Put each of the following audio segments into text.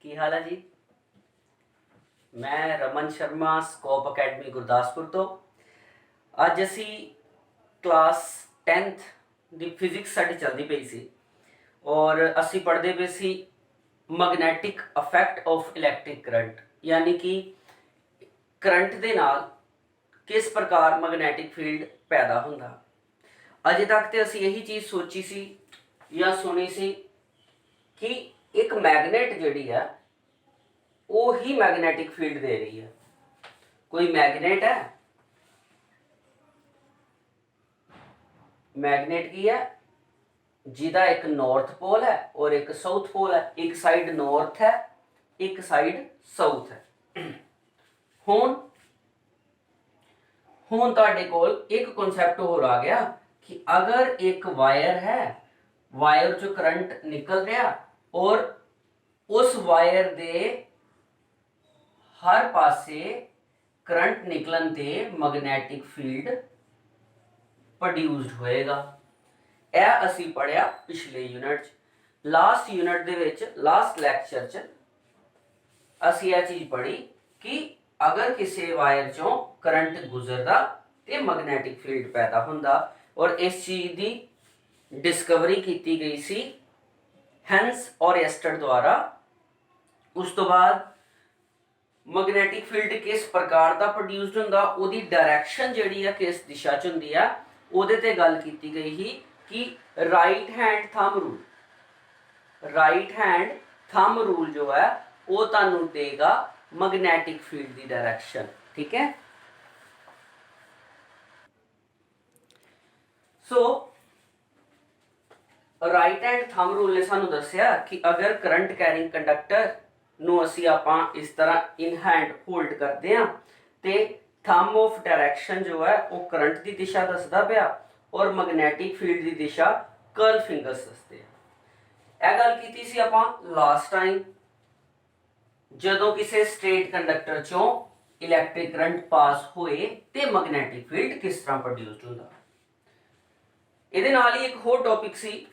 ਕੀ ਹਾਲ ਹੈ ਜੀ। ਮੈਂ ਰਮਨ ਸ਼ਰਮਾ ਸਕੋਪ ਅਕੈਡਮੀ ਗੁਰਦਾਸਪੁਰ ਤੋਂ। ਅੱਜ ਅਸੀਂ ਕਲਾਸ 10th ਦੀ ਫਿਜ਼ਿਕਸ ਸਾਡੀ ਚੱਲਦੀ ਪਈ ਸੀ ਔਰ ਅਸੀਂ ਪੜ੍ਹਦੇ ਪਏ ਸੀ magnetic effect of electric current, ਯਾਨੀ ਕਿ ਕਰੰਟ ਦੇ ਨਾਲ ਕਿਸ ਪ੍ਰਕਾਰ ਮੈਗਨੈਟਿਕ ਫੀਲਡ ਪੈਦਾ ਹੁੰਦਾ। ਅਜੇ ਤੱਕ ਤੇ ਅਸੀਂ ਇਹੀ ਚੀਜ਼ ਸੋਚੀ ਸੀ ਜਾਂ ਸੁਣੀ ਸੀ ਕਿ ਇੱਕ ਮੈਗਨੇਟ ਜਿਹੜੀ ਹੈ ਉਹ ਹੀ ਮੈਗਨੈਟਿਕ ਫੀਲਡ ਦੇ ਰਹੀ ਹੈ। ਕੋਈ ਮੈਗਨੇਟ ਹੈ, ਮੈਗਨੇਟ ਕੀ ਹੈ ਜਿਹਦਾ ਇੱਕ ਨਾਰਥ ਪੋਲ ਹੈ ਔਰ ਇੱਕ ਸਾਊਥ ਪੋਲ ਹੈ। ਇੱਕ ਸਾਈਡ ਨਾਰਥ ਹੈ, ਇੱਕ ਸਾਈਡ ਸਾਊਥ ਹੈ। ਹੁਣ ਤੁਹਾਡੇ ਕੋਲ ਇੱਕ ਕਨਸੈਪਟ ਹੋਰ ਆ ਗਿਆ ਕਿ ਅਗਰ ਇੱਕ ਵਾਇਰ ਹੈ, ਵਾਇਰ ਚੋਂ ਕਰੰਟ ਨਿਕਲ ਰਿਹਾ ਔਰ ਉਸ ਵਾਇਰ ਦੇ ਹਰ ਪਾਸੇ ਕਰੰਟ ਨਿਕਲਣ ਤੇ ਮੈਗਨੈਟਿਕ ਫੀਲਡ ਪ੍ਰੋਡਿਊਸਡ ਹੋਏਗਾ। ਇਹ ਅਸੀਂ ਪੜਿਆ ਪਿਛਲੇ ਯੂਨਿਟ 'ਚ। ਲਾਸਟ ਯੂਨਿਟ ਦੇ ਵਿੱਚ, ਲਾਸਟ ਲੈਕਚਰ 'ਚ ਅਸੀਂ ਇਹ ਚੀਜ਼ ਪੜ੍ਹੀ ਕਿ ਅਗਰ ਕਿਸੇ ਵਾਇਰ ਚੋਂ ਕਰੰਟ ਗੁਜ਼ਰਦਾ ਤੇ ਮੈਗਨੈਟਿਕ ਫੀਲਡ ਪੈਦਾ ਹੁੰਦਾ ਔਰ ਇਸ ਚੀਜ਼ ਦੀ ਡਿਸਕਵਰੀ ਕੀਤੀ ਗਈ ਸੀ ਹੈਂਸ ਔਰ ਐਸਟਰ ਦੁਆਰਾ। ਉਸ ਤੋਂ ਬਾਅਦ ਮੈਗਨੈਟਿਕ ਫੀਲਡ ਕਿਸ ਪ੍ਰਕਾਰ ਦਾ ਪ੍ਰੋਡਿਊਸਡ ਹੁੰਦਾ, ਉਹਦੀ ਡਾਇਰੈਕਸ਼ਨ ਜਿਹੜੀ ਆ ਕਿਸ ਦਿਸ਼ਾ 'ਚ ਹੁੰਦੀ ਆ, ਉਹਦੇ ਤੇ ਗੱਲ ਕੀਤੀ ਗਈ ਸੀ ਕਿ ਰਾਈਟ ਹੈਂਡ ਥੰਬ ਰੂਲ ਜੋ ਹੈ ਉਹ ਤੁਹਾਨੂੰ ਦੇਗਾ ਮੈਗਨੈਟਿਕ ਫੀਲਡ ਦੀ ਡਾਇਰੈਕਸ਼ਨ। ਠੀਕ ਹੈ, ਸੋ ਰਾਈਟ ਹੈਂਡ ਥੰਬ ਰੂਲ ਨੇ ਸਾਨੂੰ ਦੱਸਿਆ ਕਿ ਅਗਰ ਕਰੰਟ ਕੈਰਿੰਗ ਕੰਡਕਟਰ ਨੂੰ ਅਸੀਂ ਆਪਾਂ ਇਸ ਤਰ੍ਹਾਂ ਇਨ ਹੈਂਡ ਹੋਲਡ ਕਰਦੇ ਹਾਂ ਤੇ ਥੰਬ ਆਫ ਡਾਇਰੈਕਸ਼ਨ ਜੋ ਹੈ ਉਹ ਕਰੰਟ ਦੀ ਦਿਸ਼ਾ ਦੱਸਦਾ ਪਿਆ ਔਰ ਮੈਗਨੈਟਿਕ ਫੀਲਡ ਦੀ ਦਿਸ਼ਾ ਕਰਲ ਫਿੰਗਰਸ ਦੱਸਦੇ ਆ। ਇਹ ਗੱਲ ਕੀਤੀ ਸੀ ਆਪਾਂ ਲਾਸਟ ਟਾਈਮ ਜਦੋਂ ਕਿਸੇ ਸਟ੍ਰੇਟ ਕੰਡਕਟਰ ਚੋਂ ਇਲੈਕਟ੍ਰਿਕ ਕਰੰਟ ਪਾਸ ਹੋਏ ਤੇ ਮੈਗਨੈਟਿਕ ਫੀਲਡ ਕਿਸ ਤਰ੍ਹਾਂ ਪ੍ਰੋਡਿਊਸਡ ਹੁੰਦਾ। ਇਹਦੇ ਨਾਲ ਹੀ ਇੱਕ ਹੋਰ ਟੌਪਿਕ ਸੀ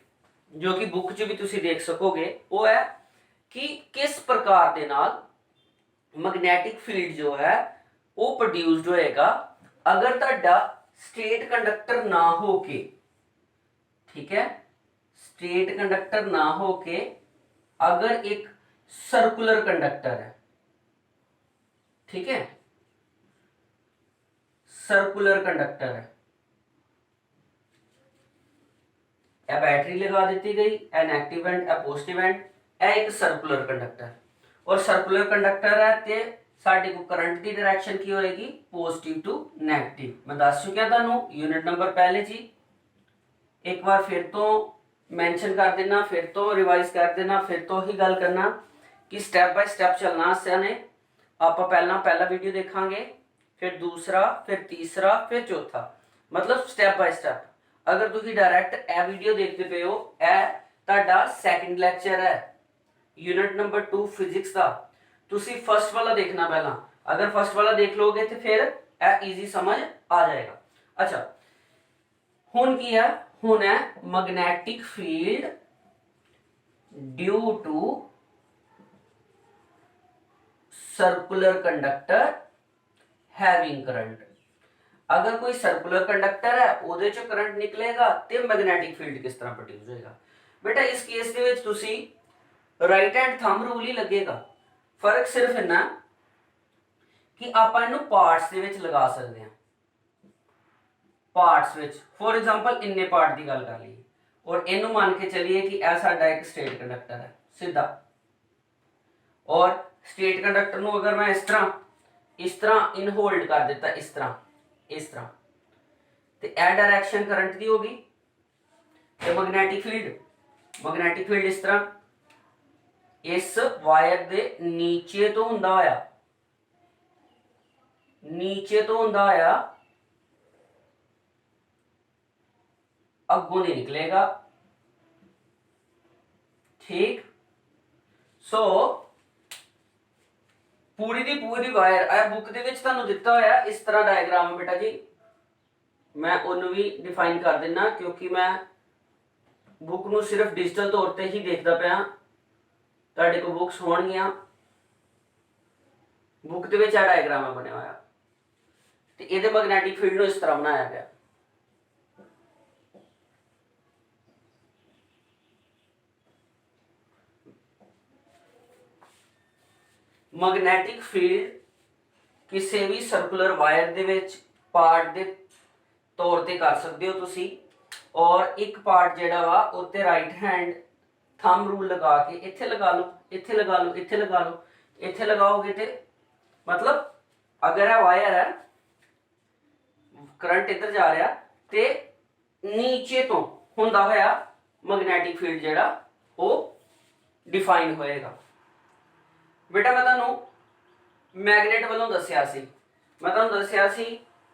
ਜੋ ਕਿ ਬੁੱਕ 'ਚ ਵੀ ਤੁਸੀਂ ਦੇਖ ਸਕੋਗੇ, ਉਹ ਹੈ ਕਿ ਕਿਸ ਪ੍ਰਕਾਰ ਦੇ ਨਾਲ ਮੈਗਨੈਟਿਕ ਫੀਲਡ ਜੋ ਹੈ ਉਹ ਪ੍ਰੋਡਿਊਸਡ ਹੋਏਗਾ ਅਗਰ ਤੁਹਾਡਾ ਸਟ੍ਰੇਟ ਕੰਡਕਟਰ ਨਾ ਹੋ ਕੇ, ਠੀਕ ਹੈ, ਸਟ੍ਰੇਟ ਕੰਡਕਟਰ ਨਾ ਹੋ ਕੇ ਅਗਰ ਇੱਕ ਸਰਕੂਲਰ ਕੰਡਕਟਰ ਹੈ, ਠੀਕ ਹੈ, ਸਰਕੂਲਰ ਕੰਡक्टर है, ਇਹ बैटरी लगा दी गई, नेगेटिव एंड पॉजिटिव एंड एक सर्कुलर कंडक्टर और सर्कुलर कंडक्टर है ते साडे को करंट की डायरेक्शन की होएगी पॉजिटिव टू नेगेटिव। मैं दस चुकिया तुहानू यूनिट नंबर पहले जी, एक बार फिर तो मैंशन कर देना, फिर तो रिवाइज कर देना, फिर तो ही गल करना कि स्टैप बाय स्टैप चलना। ने आप पहला वीडियो देखांगे, फिर दूसरा, फिर तीसरा, फिर चौथा, मतलब स्टैप बाय स्टैप। अगर तुम डायरैक्ट ए वीडियो देखते पे हो, ए सैकेंड लैक्चर है यूनिट नंबर 2 फिजिक्स का, तुसी फर्स्ट वाला देखना पहला। अगर फर्स्ट वाला देख लोगे तो फिर इजी समझ आ जाएगा। अच्छा, हुन की है, हुन है magnetic field due to circular conductor having current. अगर कोई सर्कुलर कंडक्टर है ਉਹਦੇ ਚੋਂ करंट निकलेगा ਤੇ मैग्नेटिक फील्ड किस तरह प्रोड्यूस होएगा। बेटा इस केस ਦੇ ਵਿੱਚ ਤੁਸੀਂ राइट हैंड थंब रूल ही लगेगा। फर्क सिर्फ इतना कि ਆਪਾਂ ਇਹਨੂੰ ਪਾਰਟਸ ਦੇ ਵਿੱਚ ਲਗਾ ਸਕਦੇ ਹਾਂ। ਪਾਰਟਸ ਵਿੱਚ ਫੋਰ ਐਗਜ਼ਾਮਪਲ ਇੰਨੇ ਪਾਰਟ ਦੀ ਗੱਲ ਕਰ ਲਈਏ ਔਰ ਇਹਨੂੰ ਮੰਨ ਕੇ ਚੱਲੀਏ ਕਿ ਇਹ ਸਾਡਾ ਇੱਕ ਸਟੇਟ ਕੰਡਕਟਰ ਹੈ ਸਿੱਧਾ, ਔਰ ਸਟੇਟ ਕੰਡਕਟਰ ਨੂੰ ਅਗਰ ਮੈਂ ਇਸ ਤਰ੍ਹਾਂ ਇਨ ਹੋਲਡ ਕਰ ਦਿੱਤਾ, ਇਸ तरह ਤੇ ਇਹ ਡਾਇਰੈਕਸ਼ਨ ਕਰੰਟ ਦੀ ਹੋਗੀ ਤੇ ਮੈਗਨੈਟਿਕ ਫੀਲਡ ਇਸ ਤਰ੍ਹਾਂ ਇਸ ਵਾਇਰ ਦੇ ਨੀਚੇ ਤੋਂ ਹੁੰਦਾ ਹੋਇਆ ਅੱਗੋਂ ਨਹੀਂ ਨਿਕਲੇਗਾ। ठीक, सो पूरी दी पूरी वायर बुक दे विच तुहानू दिता होया इस तरह डायग्राम है बेटा जी। मैं उन्होंने भी डिफाइन कर देना क्योंकि मैं बुक नू सिर्फ डिजिटल तौर पर ही देखता पाया ਤੁਹਾਡੇ ਕੋਲ ਬੁੱਕਸ ਹੋਣਗੀਆਂ, बुक के डायग्राम बनया हुआ तो ये मैग्नैटिक फील्ड इस तरह बनाया गया। मैग्नैटिक फील्ड किसी भी circular wire they which part के तौर पर कर सकते हो तुसी, और एक पार्ट जिहड़ा वा उत्ते राइट हैंड थंब रूल लगा के इत्थे लगा लो, इत्थे लगा लो, इत्थे लगा लो, इत्थे लगाओगे तो मतलब अगर यह वायर है करंट इधर जा रहा तो नीचे तो हुंदा होया मैग्नैटिक फील्ड जिहड़ा वो डिफाइन होएगा। बेटा मैं तुहानू मैगनेट वालों दस्या सी, मैं तुहानू दस्या सी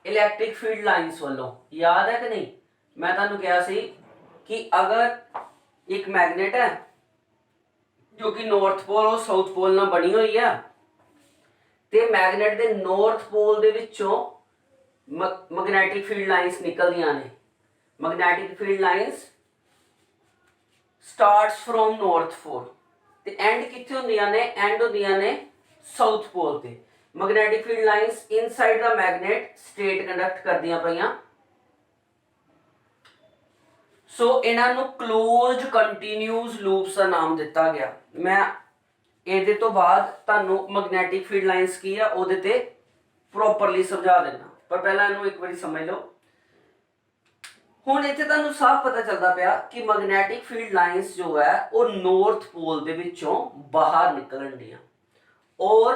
इलैक्ट्रिक फील्ड लाइनस वालों, याद है कि नहीं? मैं तुहानू कहा सी कि अगर एक मैगनेट है जो कि नॉर्थ पोल और साउथ पोल नाल बनी हुई है ते मैगनेट दे नॉर्थ पोल दे विचों मैग्नैटिक फील्ड लाइनस निकलदियां ने। Magnetic field lines starts from north pole ते एंड कित्थे हुंदियां ने? एंड हुंदियां ने साउथ पोल ते। Magnetic field lines inside the magnet straight conduct करदियां पईयां। सो इन्हां नूं क्लोज्ड कंटीन्यूअस लूप्स का नाम दिता गया। मैं ਇਹਦੇ ਤੋਂ ਬਾਅਦ ਤੁਹਾਨੂੰ मैग्नैटिक फील्ड लाइनस की है ਉਹਦੇ ਤੇ ਪ੍ਰੋਪਰਲੀ ਸਮਝਾ ਦੇਣਾ, ਪਰ ਪਹਿਲਾਂ ਇਹਨੂੰ ਇੱਕ ਵਾਰੀ ਸਮਝ ਲਓ। ਹੁਣ ਇੱਥੇ ਤੁਹਾਨੂੰ ਸਾਫ਼ ਪਤਾ ਚੱਲਦਾ ਪਿਆ ਕਿ मैग्नैटिक फील्ड लाइनस जो है वो नॉर्थ पोल ਦੇ ਵਿੱਚੋਂ ਬਾਹਰ ਨਿਕਲਣ ਦੀਆਂ ਔਰ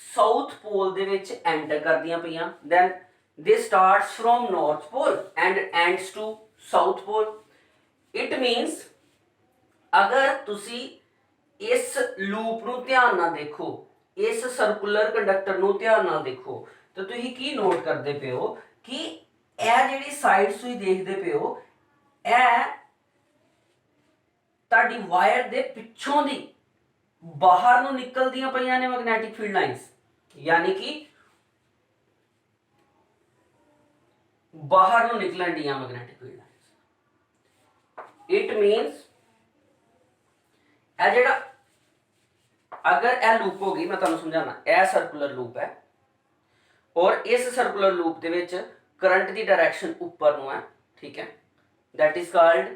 ਸਾਊਥ पोल ਦੇ ਵਿੱਚ ਐਂਟਰ ਕਰਦੀਆਂ ਪਈਆਂ। then they starts from north pole and ends to south pole। it means अगर तुसी इस लूप नूं ध्यान नाल देखो, इस सर्कुलर कंडक्टर नूं ध्यान नाल देखो तो तुसीं की नोट करदे पे हो कि यह जिहड़ी साइड्स तुसीं देखदे पे हो यह तुहाडी वायर दे पिछों दी बाहर नूं निकलदियां पईयां ने मैग्नैटिक फील्ड लाइनस, यानी कि बाहर नूं निकलन दियां मैग्नैटिक फील्ड लाइनस। इट मीनस यह जिहड़ा अगर यह लूप होगी, मैं तुहानूं समझाना, यह सर्कुलर लूप है और इस सर्कुलर लूप दे विच करंट की डायरैक्शन ऊपर नूं है, ठीक है, that is called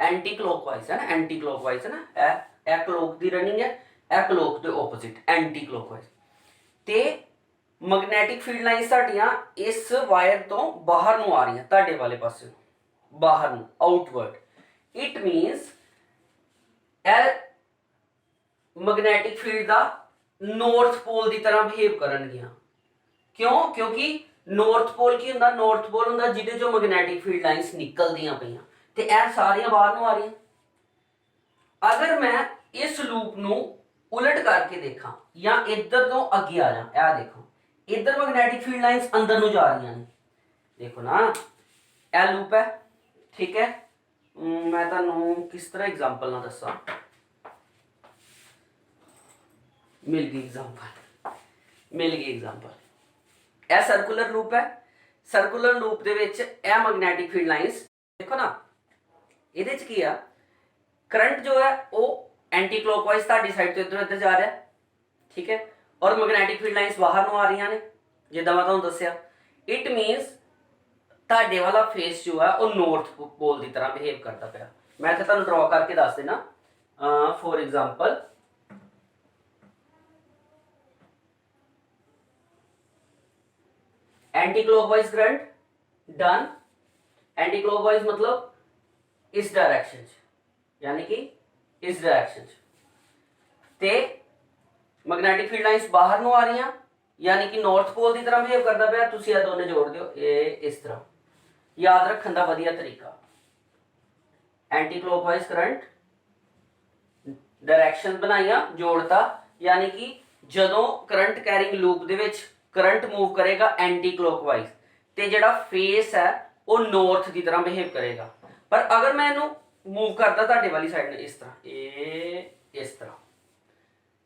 anti clockwise है ना, एंटी क्लॉकवाइज है ना, यह क्लॉक की रनिंग है, यह क्लॉक के ओपोजिट एंटी क्लॉकवाइज। ते मैग्नैटिक फील्ड लाइनस साडियां इस वायर तो बाहर नूं आ रही तुहाडे वाले पासे बाहर नूं आउटवर्ड। इट मीनस मैग्नैटिक फील्ड का नॉर्थ पोल की तरह बिहेव करनगियां। क्यों? क्योंकि नॉर्थ पोल की हुंदा, नॉर्थ पोल हुंदा जिहदे चों मैग्नैटिक फील्ड लाइनस निकलदियां पईयां ते यह सारियां बाहर नूं आ रही। अगर मैं इस लूप नूं उलट करके देखा या इधर तो अगे आ जा, यह देखो इधर मैग्नैटिक फील्ड लाइनस अंदर नूं जा रही ने, देखो ना, यह लूप है, ठीक है। मैं तुहानूं किस तरह एग्जाम्पल ना दसा, मिल गई एग्जाम्पल, मिल गई एग्जाम्पल। यह सर्कुलर लूप है, सर्कुलर लूप दे विच यह मैग्नैटिक फील्ड लाइनस देखो ना, इहदे च की आ करंट जो है वो एंटी क्लॉकवाइज तुहाडी साइड तो इधर इधर जा रहा है, ठीक है, और मैग्नैटिक फील्ड लाइनस बाहर नूं आ रही ने जिद्दां मैं तुहानूं दस्सिया। इट मीनस तुहाडे वाला फेस जो है वो नॉर्थ पोल की तरह बिहेव करता पाया। मैं इत्थे तुहानूं ड्रॉ करके दस देना, for example anti clockwise current done, anti clockwise मतलब इस डायरेक्शन, यानी कि इस डायरेक्शन ते मैग्नैटिक फील्ड लाइनस बाहर नूं आ रही, यानी कि नॉर्थ पोल की तरह बिहेव करता पाया। तुसीं ये दोनों जोड़ दिओ, ये इस तरह याद रखने का वधिया तरीका, एंटी क्लॉकवाइज करंट डायरेक्शन बनाइया जोड़ता, यानी कि जदों करंट कैरिंग लूप दे विच करंट मूव करेगा एंटी क्लॉकवाइज ते जिहड़ा फेस है वो नॉर्थ की तरह बिहेव करेगा। पर अगर मैं इनू मूव करता तुहाडे वाली साइड ने इस तरह, ये इस तरह,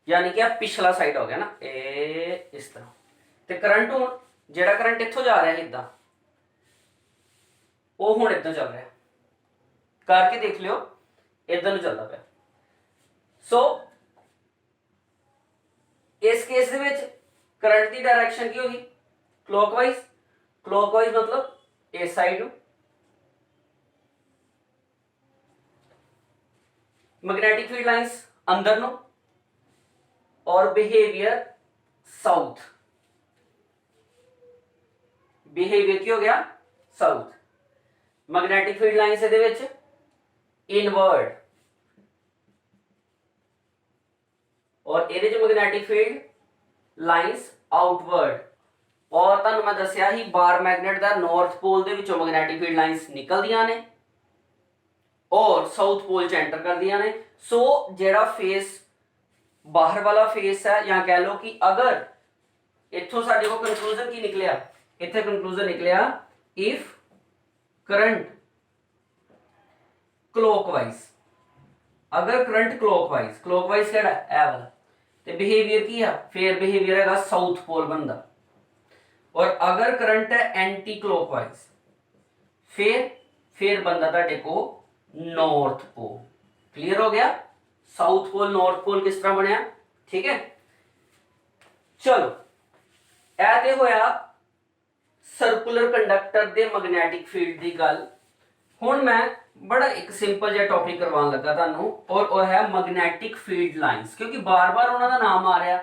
यानी कि पिछला साइड हो गया ना, ये इस तरह, ते करंट हुण जिहड़ा करंट इत्थों जा रहा है इदां वो हुण इदां चल रहा है, करके देख लियो इधर नूं चलदा पिया। सो इस केस दे विच करंट की डायरेक्शन की होगी क्लॉकवाइज। क्लॉकवाइज मतलब इस साइड। मैग्नेटिक फील्ड लाइंस अंदर नो और बिहेवियर साउथ। बिहेवियर की हो गया साउथ। मैग्नेटिक फील्ड लाइंस ਇਹਦੇ ਵਿੱਚ इनवर्ड और ਇਹਦੇ ਚ मैग्नेटिक फील्ड लाइंस आउटवर्ड। और ਤੁਹਾਨੂੰ ਮੈਂ ਦੱਸਿਆ ਹੀ ਬਾਰ ਮੈਗਨੇਟ ਦਾ ਨਾਰਥ ਪੋਲ ਦੇ ਵਿੱਚੋਂ मैग्नेटिक फील्ड ਲਾइंस ਨਿਕਲਦੀਆਂ ਨੇ और साउथ पोल च एंटर कर दिया ने। सो जेड़ा फेस बाहर वाला फेस है या कह लो कि अगर इथों साडे को कंक्लूजन की निकलिया, इथे कंक्लूजन निकलिया इफ करंट क्लॉकवाइज, अगर करंट क्लॉकवाइज, क्लॉकवाइज केड़ा है वाला ते बिहेवियर की है, फिर बिहेवियर है साउथ पोल बनदा। और अगर करंट है एंटी क्लॉकवाइज फिर बनदा तुहाडे को नॉर्थ पोल। क्लियर हो गया? साउथ पोल नॉर्थ पोल किस तरह बनया, ठीक है। चलो ऐ ते होया सर्कुलर कंडक्टर दे मैग्नेटिक फील्ड दी गल। हुण मैं बड़ा एक सिंपल जिहा टॉपिक करवाउण लगा तुहानू और वो है मैग्नेटिक फील्ड लाइंस, क्योंकि बार बार उन्हां दा नाम आ रहा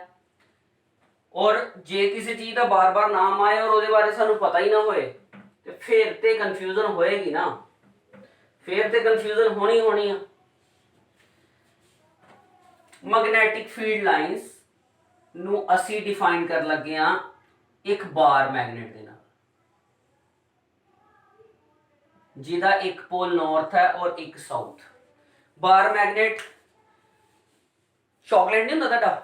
और जे किसी चीज का बार बार नाम आए और उहदे बारे सानू पता ही ना होए ते फिर ते कंफ्यूजन होएगी ना, फिर तो कंफ्यूजन होनी है। मैग्नेटिक फील्ड लाइंस नू असी डिफाइन कर लगे हाँ एक बार मैगनेट दे नाल, जिहदा एक पोल नॉर्थ है और एक साउथ। बार मैगनेट चॉकलेट नहीं होंदा तुहाडा,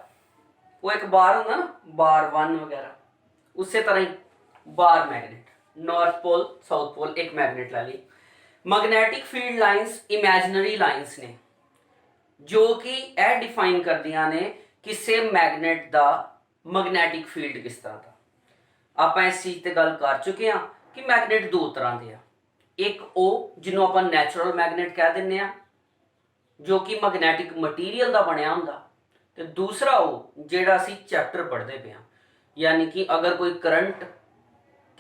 वो एक बार होंदा ना, बार 1 वगैरह, उसी तरह ही bar magnet, north pole south pole एक मैगनेट ला ली। Magnetic field lines imaginary lines ने जो कि यह डिफाइन कर दिया ने किसी मैगनेट दा मैग्नेटिक फील्ड किस तरह का। आप इस चीज ते गल कर चुके हैं कि मैगनेट दो तरह के, एक वो जिन्हों आप नैचुरल मैगनेट कह दिंने आ जो कि मैग्नेटिक मटीरियल का बनया हुंदा, ते दूसरा वो जिहड़ा असी चैप्टर पढ़ते पे हाँ, यानी कि अगर कोई करंट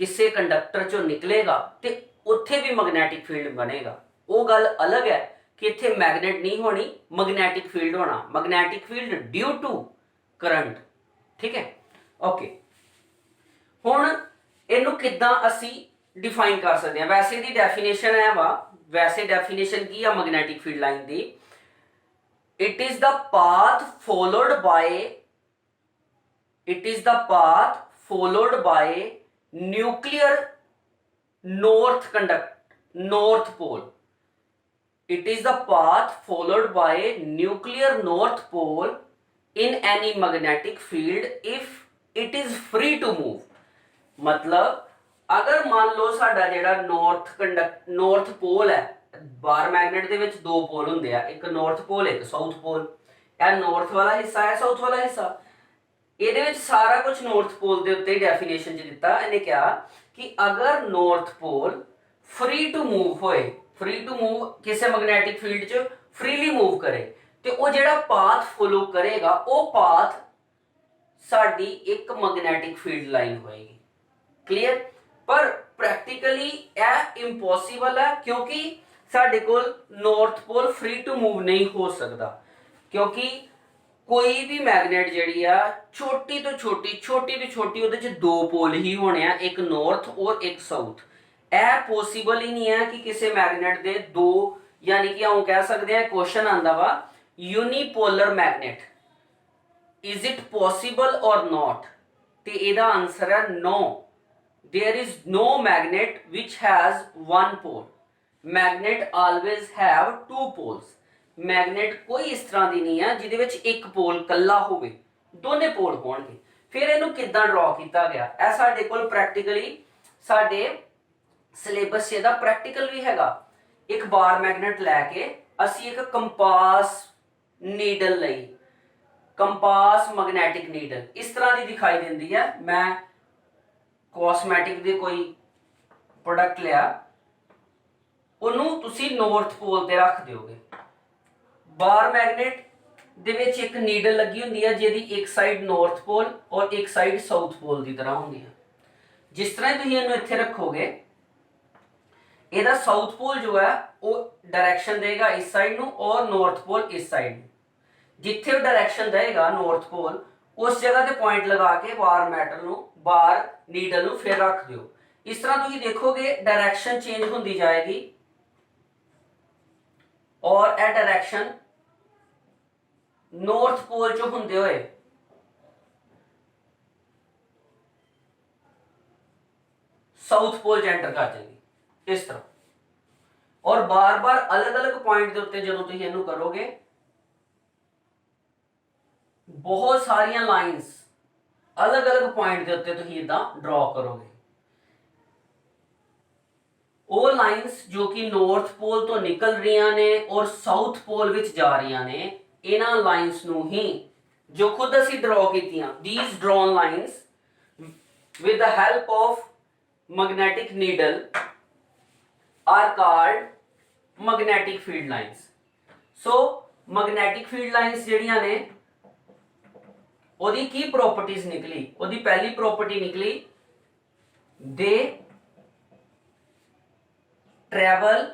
किसी कंडक्टर चो निकलेगा तो उत्थे भी मैग्नेटिक फील्ड बनेगा। वो गल अलग है कि इत्थे मैगनेट नहीं होनी, मैग्नेटिक फील्ड होना, magnetic field due to current, ठीक है। ओके, हुण इनू किद्दां असी डिफाइन कर सकते हैं। वैसे दी डेफिनेशन है वा, वैसे डेफिनेशन की है magnetic field line the, it is the path followed by, it is the path followed by nuclear north north pole, it is the path followed by nuclear north pole in any magnetic field if it is free to move। मतलब अगर मान लो साडा जेड़ा north pole है, बार magnet दे विच दो पोल हुंदे आ, एक north pole एक साउथ पोल। यह नॉर्थ वाला हिस्सा है, साउथ वाला हिस्सा, ਇਹਦੇ ਵਿੱਚ ਸਾਰਾ ਕੁਝ ਨਾਰਥ ਪੋਲ ਦੇ ਉੱਤੇ ਡੈਫੀਨੇਸ਼ਨ ਚ ਦਿੱਤਾ। ਇਹਨੇ ਕਿਹਾ ਕਿ ਅਗਰ north pole free to move ਹੋਏ, ਫ੍ਰੀ ਟੂ ਮੂਵ ਕਿਸੇ ਮੈਗਨੈਟਿਕ ਫੀਲਡ ਚ ਫ੍ਰੀਲੀ ਮੂਵ ਕਰੇ, ਤੇ ਉਹ ਜਿਹੜਾ ਪਾਥ ਫੋਲੋ ਕਰੇਗਾ ਉਹ ਪਾਥ ਸਾਡੀ ਇੱਕ ਮੈਗਨੈਟਿਕ ਫੀਲਡ ਲਾਈਨ ਹੋਏਗੀ। ਕਲੀਅਰ? ਪਰ ਪ੍ਰੈਕਟੀਕਲੀ ਇਹ ਇੰਪੋਸੀਬਲ ਹੈ क्योंकि ਸਾਡੇ ਕੋਲ north pole free to move नहीं हो सकता, क्योंकि कोई भी मैगनेट जिहड़ी आ छोटी तो छोटी उहदे च दो पोल ही होने आ, एक नॉर्थ और एक साउथ। यह पॉसिबल ही नहीं है कि किसी मैगनेट दे दो, यानी कि हम कह सकते हैं क्वेश्चन आंदा वा unipolar magnet, is it possible और नॉट, ते इहदा आंसर है no. There is no magnet which has one pole, magnet always have two poles. Magnet कोई इस तरह की नहीं है जिहदे विच एक पोल कल्ला होवे, दोने पोल होणगे। फिर इहनूं किद्दां ड्रॉ किया गया, यह साडे कोल प्रैक्टिकली साडे सिलेबस दा प्रैक्टिकल भी हैगा। एक बार मैगनेट लैके असी एक कंपास नीडल लई, कंपास मैगनेटिक नीडल इस तरह की दिखाई देती है। मैं कॉस्मैटिक दे कोई प्रोडक्ट लिया, उन्होंने तुसी नॉर्थ पोल ते रख दोगे, बार मैगनेट ਦੇ ਵਿੱਚ ਇੱਕ ਨੀਡਲ ਲੱਗੀ ਹੁੰਦੀ ਹੈ ਜਿਹਦੀ ਇੱਕ ਸਾਈਡ ਨਾਰਥ ਪੋਲ ਔਰ ਇੱਕ ਸਾਈਡ ਸਾਊਥ ਪੋਲ ਦੀ ਤਰ੍ਹਾਂ ਹੁੰਦੀ ਹੈ। ਜਿਸ ਤਰ੍ਹਾਂ ਹੀ ਤੁਸੀਂ ਇਹਨੂੰ ਇੱਥੇ ਰੱਖੋਗੇ, ਇਹਦਾ ਸਾਊਥ ਪੋਲ ਜੋ ਹੈ ਉਹ डायरेक्शन देगा इस साइड ਨੂੰ और नॉर्थ पोल इस साइड ਨੂੰ। ਜਿੱਥੇ ਉਹ डायरेक्शन देगा नॉर्थ पोल उस जगह ਤੇ ਪੁਆਇੰਟ ਲਗਾ ਕੇ ਬਾਰ ਮੈਟਲ ਨੂੰ ਬਾਰ ਨੀਡਲ ਨੂੰ ਫਿਰ ਰੱਖ ਦਿਓ। ਇਸ ਤਰ੍ਹਾਂ ਤੁਸੀਂ ਦੇਖੋਗੇ डायरेक्शन ਚੇਂਜ ਹੁੰਦੀ ਜਾਏਗੀ ਔਰ ਇਹ डायरेक्शन नॉर्थ पोल ਚੋਂ ਹੁੰਦੇ ਹੋਏ ਸਾਊਥ ਪੋਲ 'ਚ ਐਂਟਰ ਕਰ ਜਾਏਗੀ ਇਸ ਤਰ੍ਹਾਂ। और बार बार अलग अलग पॉइंट के उत्ते जो तुम इनू करोगे बहुत सारिया लाइन्स अलग अलग पॉइंट के उत्ते तुम इदा ड्रॉ करोगे। वो लाइन्स जो कि नॉर्थ पोल तो निकल रही ने और साउथ पोल विच जा रही ने, इन्हां लाइन्स नू ही जो खुद असी ड्रॉ कीतियां, these drawn lines with the help of magnetic needle are called magnetic field lines. So magnetic field lines ਜਿਹੜੀਆਂ ਨੇ ਉਹਦੀ ਕੀ ਪ੍ਰੋਪਰਟੀਜ਼ ਨਿਕਲੀ? ਉਹਦੀ ਪਹਿਲੀ ਪ੍ਰੋਪਰਟੀ ਨਿਕਲੀ they travel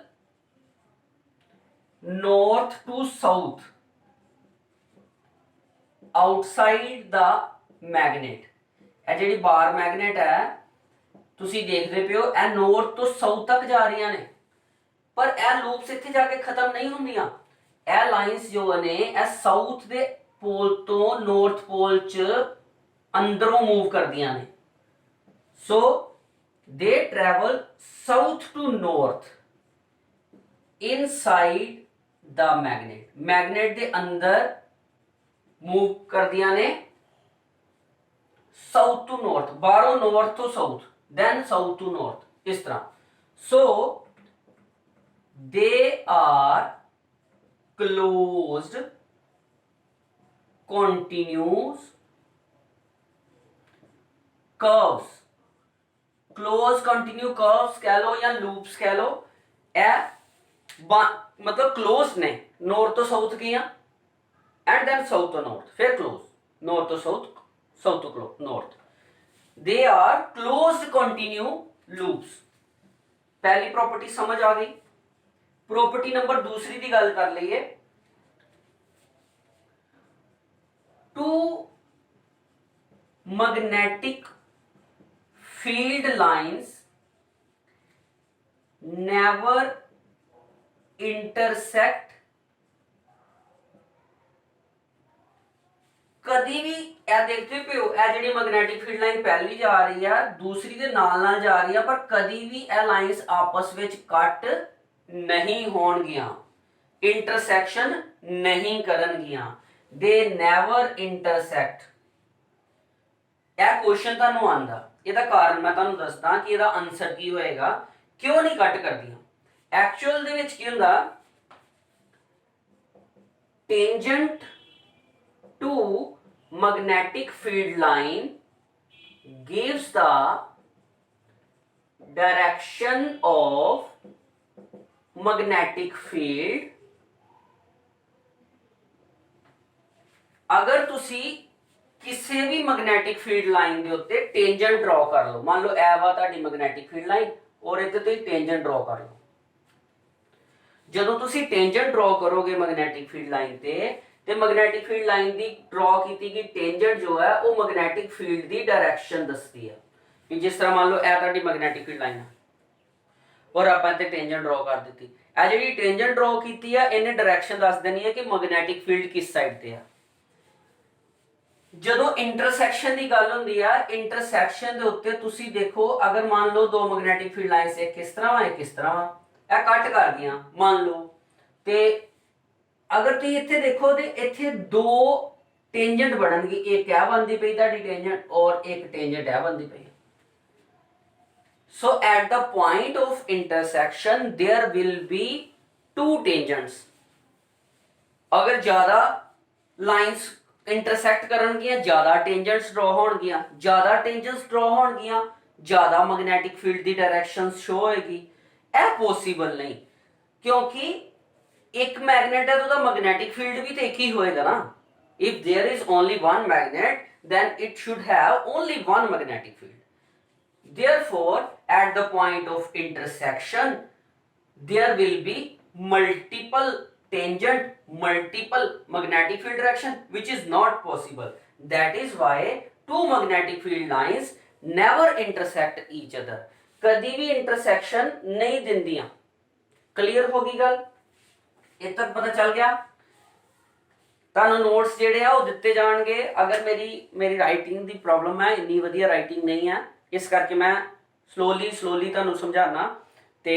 north to south outside the magnet। ਇਹ ਜਿਹੜੀ ਬਾਰ ਮੈਗਨੇਟ ਹੈ ਤੁਸੀਂ ਦੇਖਦੇ ਪਿਓ ਇਹ ਨੌਰਥ ਤੋਂ ਸਾਊਥ ਤੱਕ ਜਾ ਰਹੀਆਂ ਨੇ, ਪਰ ਇਹ ਲੂਪਸ ਇੱਥੇ ਜਾ ਕੇ ਖਤਮ ਨਹੀਂ ਹੁੰਦੀਆਂ। ਇਹ ਲਾਈਨਸ ਜੋ ਨੇ ਇਹ ਸਾਊਥ ਦੇ ਪੋਲ ਤੋਂ ਨੌਰਥ ਪੋਲ ਚ ਅੰਦਰੋਂ ਮੂਵ ਕਰਦੀਆਂ ਨੇ। So they travel south to north inside the magnet, magnet ਦੇ ਅੰਦਰ ਮੂਵ ਕਰਦੀਆਂ ਨੇ ਸਾਊਥ ਟੂ ਨੌਰਥ, ਬਾਹਰੋਂ ਨੌਰਥ ਤੋਂ south, then south to north, इस तरह। so they are closed continuous curves, close continue curves कह लो या loops कह लो। मतलब close ने north to south किया and then south to north, फिर close north to south, south to north। they are closed continue loops। पहली property समझ आ गई। प्रॉपर्टी नंबर दूसरी की गल कर लईए। Two magnetic field lines never intersect। कदी भी ਇਹ ਦੇਖਦੇ ਪਿਓ ਇਹ ਜਿਹੜੀ ਮੈਗਨੈਟਿਕ ਫੀਲਡ ਲਾਈਨ ਪਹਿਲੀ ਜਾ ਰਹੀ ਆ ਦੂਸਰੀ ਦੇ ਨਾਲ ਜਾ ਰਹੀ ਆ, ਪਰ ਕਦੀ ਵੀ ਇਹ ਲਾਈਨਸ ਆਪਸ ਵਿੱਚ ਕੱਟ ਨਹੀਂ ਹੋਣਗੀਆਂ, ਇੰਟਰਸੈਕਸ਼ਨ ਨਹੀਂ ਕਰਨਗੀਆਂ। ਦੇ ਨੈਵਰ ਇੰਟਰਸੈਕਟ। ਇਹ ਕੁਐਸਚਨ ਤੁਹਾਨੂੰ ਆਂਦਾ, ਇਹਦਾ ਕਾਰਨ ਮੈਂ ਤੁਹਾਨੂੰ ਦੱਸਦਾ ਕਿ ਇਹਦਾ ਆਨਸਰ ਕੀ ਹੋਏਗਾ, ਕਿਉਂ ਨਹੀਂ ਕੱਟ ਕਰਦੀਆਂ। ਐਕਚੁਅਲ ਦੇ ਵਿੱਚ ਕੀ ਹੁੰਦਾ, tangent to magnetic field line gives the direction of magnetic field। अगर तुसी किसी भी magnetic field line ਦੇ ਉੱਤੇ tangent draw ਕਰ ਲਓ, ਮੰਨ ਲਓ ਇਹ ਵਾ ਤੁਹਾਡੀ magnetic field line ਔਰ ਇੱਥੇ ਤੁਸੀਂ tangent draw ਕਰ ਲਓ। ਜਦੋਂ ਤੁਸੀਂ tangent draw ਕਰੋਗੇ magnetic field line ਤੇ मैग्नेटिक फील्ड लाइन की ड्रॉ की गई टेंजेंट जो है वो मैग्नेटिक फील्ड की डायरेक्शन दसती है कि जिस तरह मान लो ए तुहाडी मैग्नेटिक फील्ड लाइन है और आपां इत्थे टेंजेंट ड्रॉ कर दी। ए जिहड़ी टेंजेंट ड्रॉ की है इन्हें डायरेक्शन दस देनी है कि मैग्नेटिक फील्ड किस साइड ते है। जदों इंटरसैक्शन की गल हुंदी है, इंटरसैक्शन दे उत्ते तुसीं देखो अगर मान लो दो मैग्नेटिक फील्ड लाइन्स एक किस तरह वा एक किस तरह वा, ए कट कर दियां मान लो, ते अगर तुम इत्थे देखो तो इत्थे दो टेंजेंट बननगी, एक यह बनती पई तुहाडी टेंजेंट और एक टेंजेंट यह बनती पई। So at the point of intersection there will be two tangents. अगर ज्यादा लाइन्स इंटरसेक्ट करनगियां ज्यादा टेंजेंट्स ड्रॉ होणगियां, ज्यादा टेंजेंट्स ड्रॉ होणगियां ज्यादा मैग्नेटिक फील्ड की डायरेक्शन शो होएगी। यह पॉसिबल नहीं, क्योंकि एक मैग्नेट है तो ਉਹਦਾ मैग्नेटिक फील्ड भी तो एक ही होएगा ना। if there is only one magnet then it should have only one magnetic field। therefore at the point of intersection there will be multiple tangent, multiple magnetic field direction, which is not possible। that is why two magnetic field lines never intersect each other। कभी भी intersection नहीं दिंदियां। Clear होगी गल? इत्थे तक पता चल गया? ਤੁਹਾਨੂੰ ਨੋਟਸ ਜਿਹੜੇ ਆ ਉਹ ਦਿੱਤੇ ਜਾਣਗੇ। ਅਗਰ ਮੇਰੀ ਰਾਈਟਿੰਗ ਦੀ ਪ੍ਰੋਬਲਮ ਹੈ, ਇੰਨੀ ਵਧੀਆ ਰਾਈਟਿੰਗ ਨਹੀਂ ਹੈ, ਇਸ ਕਰਕੇ ਮੈਂ ਸਲੋਲੀ ਤੁਹਾਨੂੰ ਸਮਝਾਣਾ ਤੇ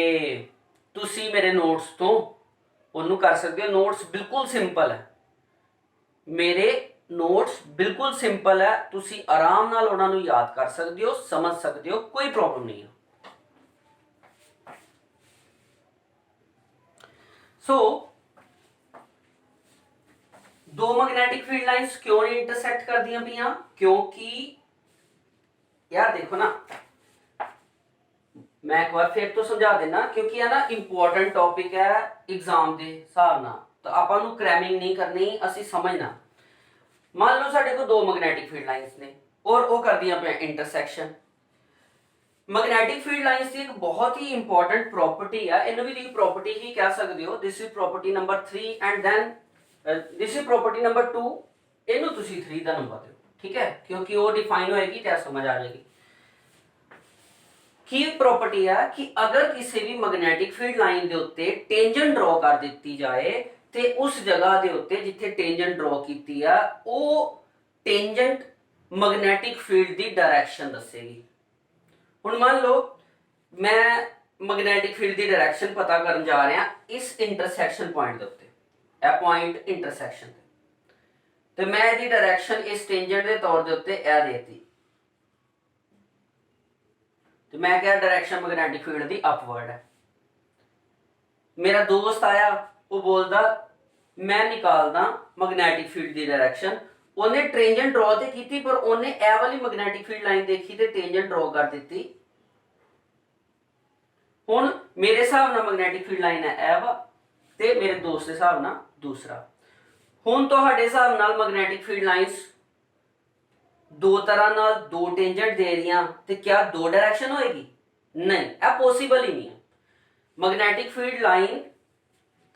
ਤੁਸੀਂ ਮੇਰੇ ਨੋਟਸ ਤੋਂ ਉਹਨੂੰ ਕਰ ਸਕਦੇ ਹੋ। ਨੋਟਸ ਬਿਲਕੁਲ ਸਿੰਪਲ ਹੈ, ਮੇਰੇ ਨੋਟਸ ਬਿਲਕੁਲ ਸਿੰਪਲ ਹੈ, ਤੁਸੀਂ ਆਰਾਮ ਨਾਲ ਉਹਨਾਂ ਨੂੰ ਯਾਦ ਕਰ ਸਕਦੇ ਹੋ, ਸਮਝ ਸਕਦੇ ਹੋ, ਕੋਈ ਪ੍ਰੋਬਲਮ ਨਹੀਂ ਹੈ। ਸੋ दो मैग्नेटिक फील्ड लाइंस क्यों नहीं इंटरसेक्ट कर दी पियां? क्योंकि यार देखो ना, मैं एक बार फिर तो समझा देना, क्योंकि है ना इंपॉर्टेंट टॉपिक है एग्जाम के हिसाब नाल, तो आपां नूं क्रैमिंग नहीं करनी, असी समझना। मान लो साडे को दो मैग्नेटिक फील्ड लाइंस ने और वो कर दियां पियां इंटरसेक्शन। मैग्नेटिक फील्ड लाइंस की एक बहुत ही इंपॉर्टेंट प्रॉपर्टी है, इन्हें भी प्रॉपर्टी ही कह सकते हो। This is property number 3 and then this is property number 2, इनू तुसी 3 का नंबर दो, ठीक है, क्योंकि वो डिफाइन होएगी तो समझ आ जाएगी। की प्रॉपर्टी है कि अगर किसी भी मैग्नेटिक फील्ड लाइन के उत्ते टेंजेंट ड्रॉ कर दी जाए तो उस जगह के उत्ते जिथे टेंजेंट ड्रॉ की है वो टेंजेंट मैग्नेटिक फील्ड की डायरैक्शन दसेगी। हुण मान लो मैं मैग्नेटिक फील्ड की डायरैक्शन पता करन जा रहा इस इंटरसैक्शन पॉइंट के उत्ते, पॉइंट इंटरसैक्शन तो मैं इसकी डायरैक्शन इस टेंजेंट के तौर के उत्ते ए देती, तो मैं क्या डायरैक्शन मैग्नेटिक फील्ड की अपवर्ड है। मेरा दोस्त आया, वो बोलता मैं निकालदा मैग्नेटिक फील्ड की डायरैक्शन, उन्हें टेंजेंट ड्रॉ तो की पर उन्हें ए वाली मैग्नेटिक फील्ड लाइन देखी तो टेंजेंट ड्रॉ कर दी। हुण मेरे हिसाब नाल मैग्नेटिक फील्ड लाइन है ए वा ते मेरे दोस्त के हिसाब नाल दूसरा। हुण तुहाडे हिसाब नाल मैग्नेटिक फील्ड लाइंस दो तरह नाल दो टेंजेंट दे रही तो क्या दो डायरेक्शन होएगी? नहीं, यह पॉसिबल ही नहीं है। मैग्नेटिक फील्ड लाइन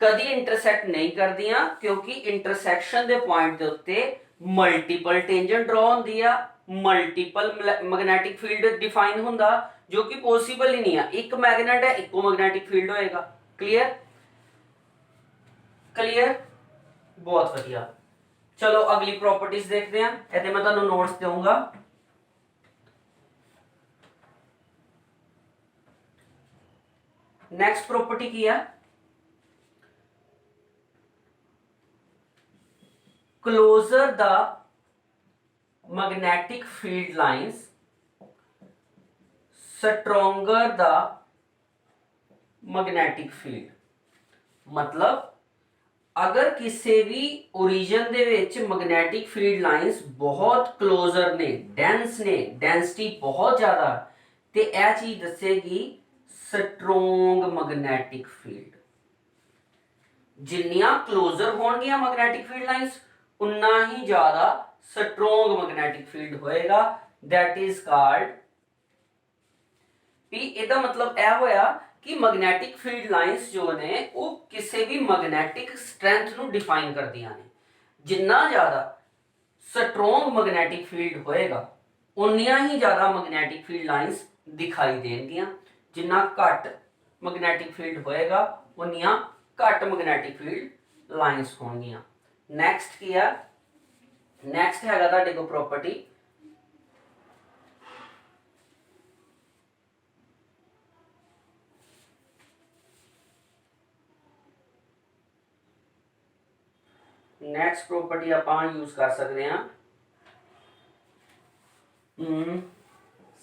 कभी इंटरसेक्ट नहीं कर दियां क्योंकि इंटरसेक्शन के पॉइंट के उत्ते मल्टीपल टेंजेंट ड्रॉ होंदी है, मल्टीपल मैग्नेटिक फील्ड डिफाइन होंदा, जो कि पॉसिबल ही नहीं है। एक मैग्नेट है, इको मैग्नेटिक फील्ड होएगा। क्लियर? क्लियर? बहुत बढ़िया। चलो अगली प्रॉपर्टीज देखते हैं, इहते मैं तुहानू नोट्स दूंगा। नेक्स्ट प्रॉपर्टी की है closer the magnetic field lines stronger the magnetic field. मतलब अगर किसी भी ओरिजिन दे विच मैग्नेटिक फील्ड लाइंस बहुत क्लोजर ने, डेंस ने, डेंसिटी बहुत ज्यादा, तो यह चीज दसेगी स्ट्रोंग मैग्नेटिक फील्ड। जिन्नियां क्लोजर होणगियां मैग्नेटिक फील्ड लाइंस उन्ना ही ज्यादा स्ट्रोंग मैग्नेटिक फील्ड होएगा। दैट इज कॉल्ड भी। इहदा मतलब यह होया कि मैग्नेटिक फील्ड लाइंस जो ने वो किसी भी मैग्नेटिक स्ट्रेंथ नू डिफाइन कर दियां ने। जिन्ना ज्यादा स्ट्रोंग मैग्नेटिक फील्ड होएगा उन्नियां ही ज्यादा मैग्नेटिक फील्ड लाइंस दिखाई देंगियां। जिन्ना घट मैग्नेटिक फील्ड होएगा उन्नियां घट मैग्नेटिक फील्ड लाइंस होंगियां। नैक्सट की है, नैक्सट हैगा तुहाडे कोल प्रॉपर्टी नैक्सट प्रॉपर्टी आप यूज कर सकते हैं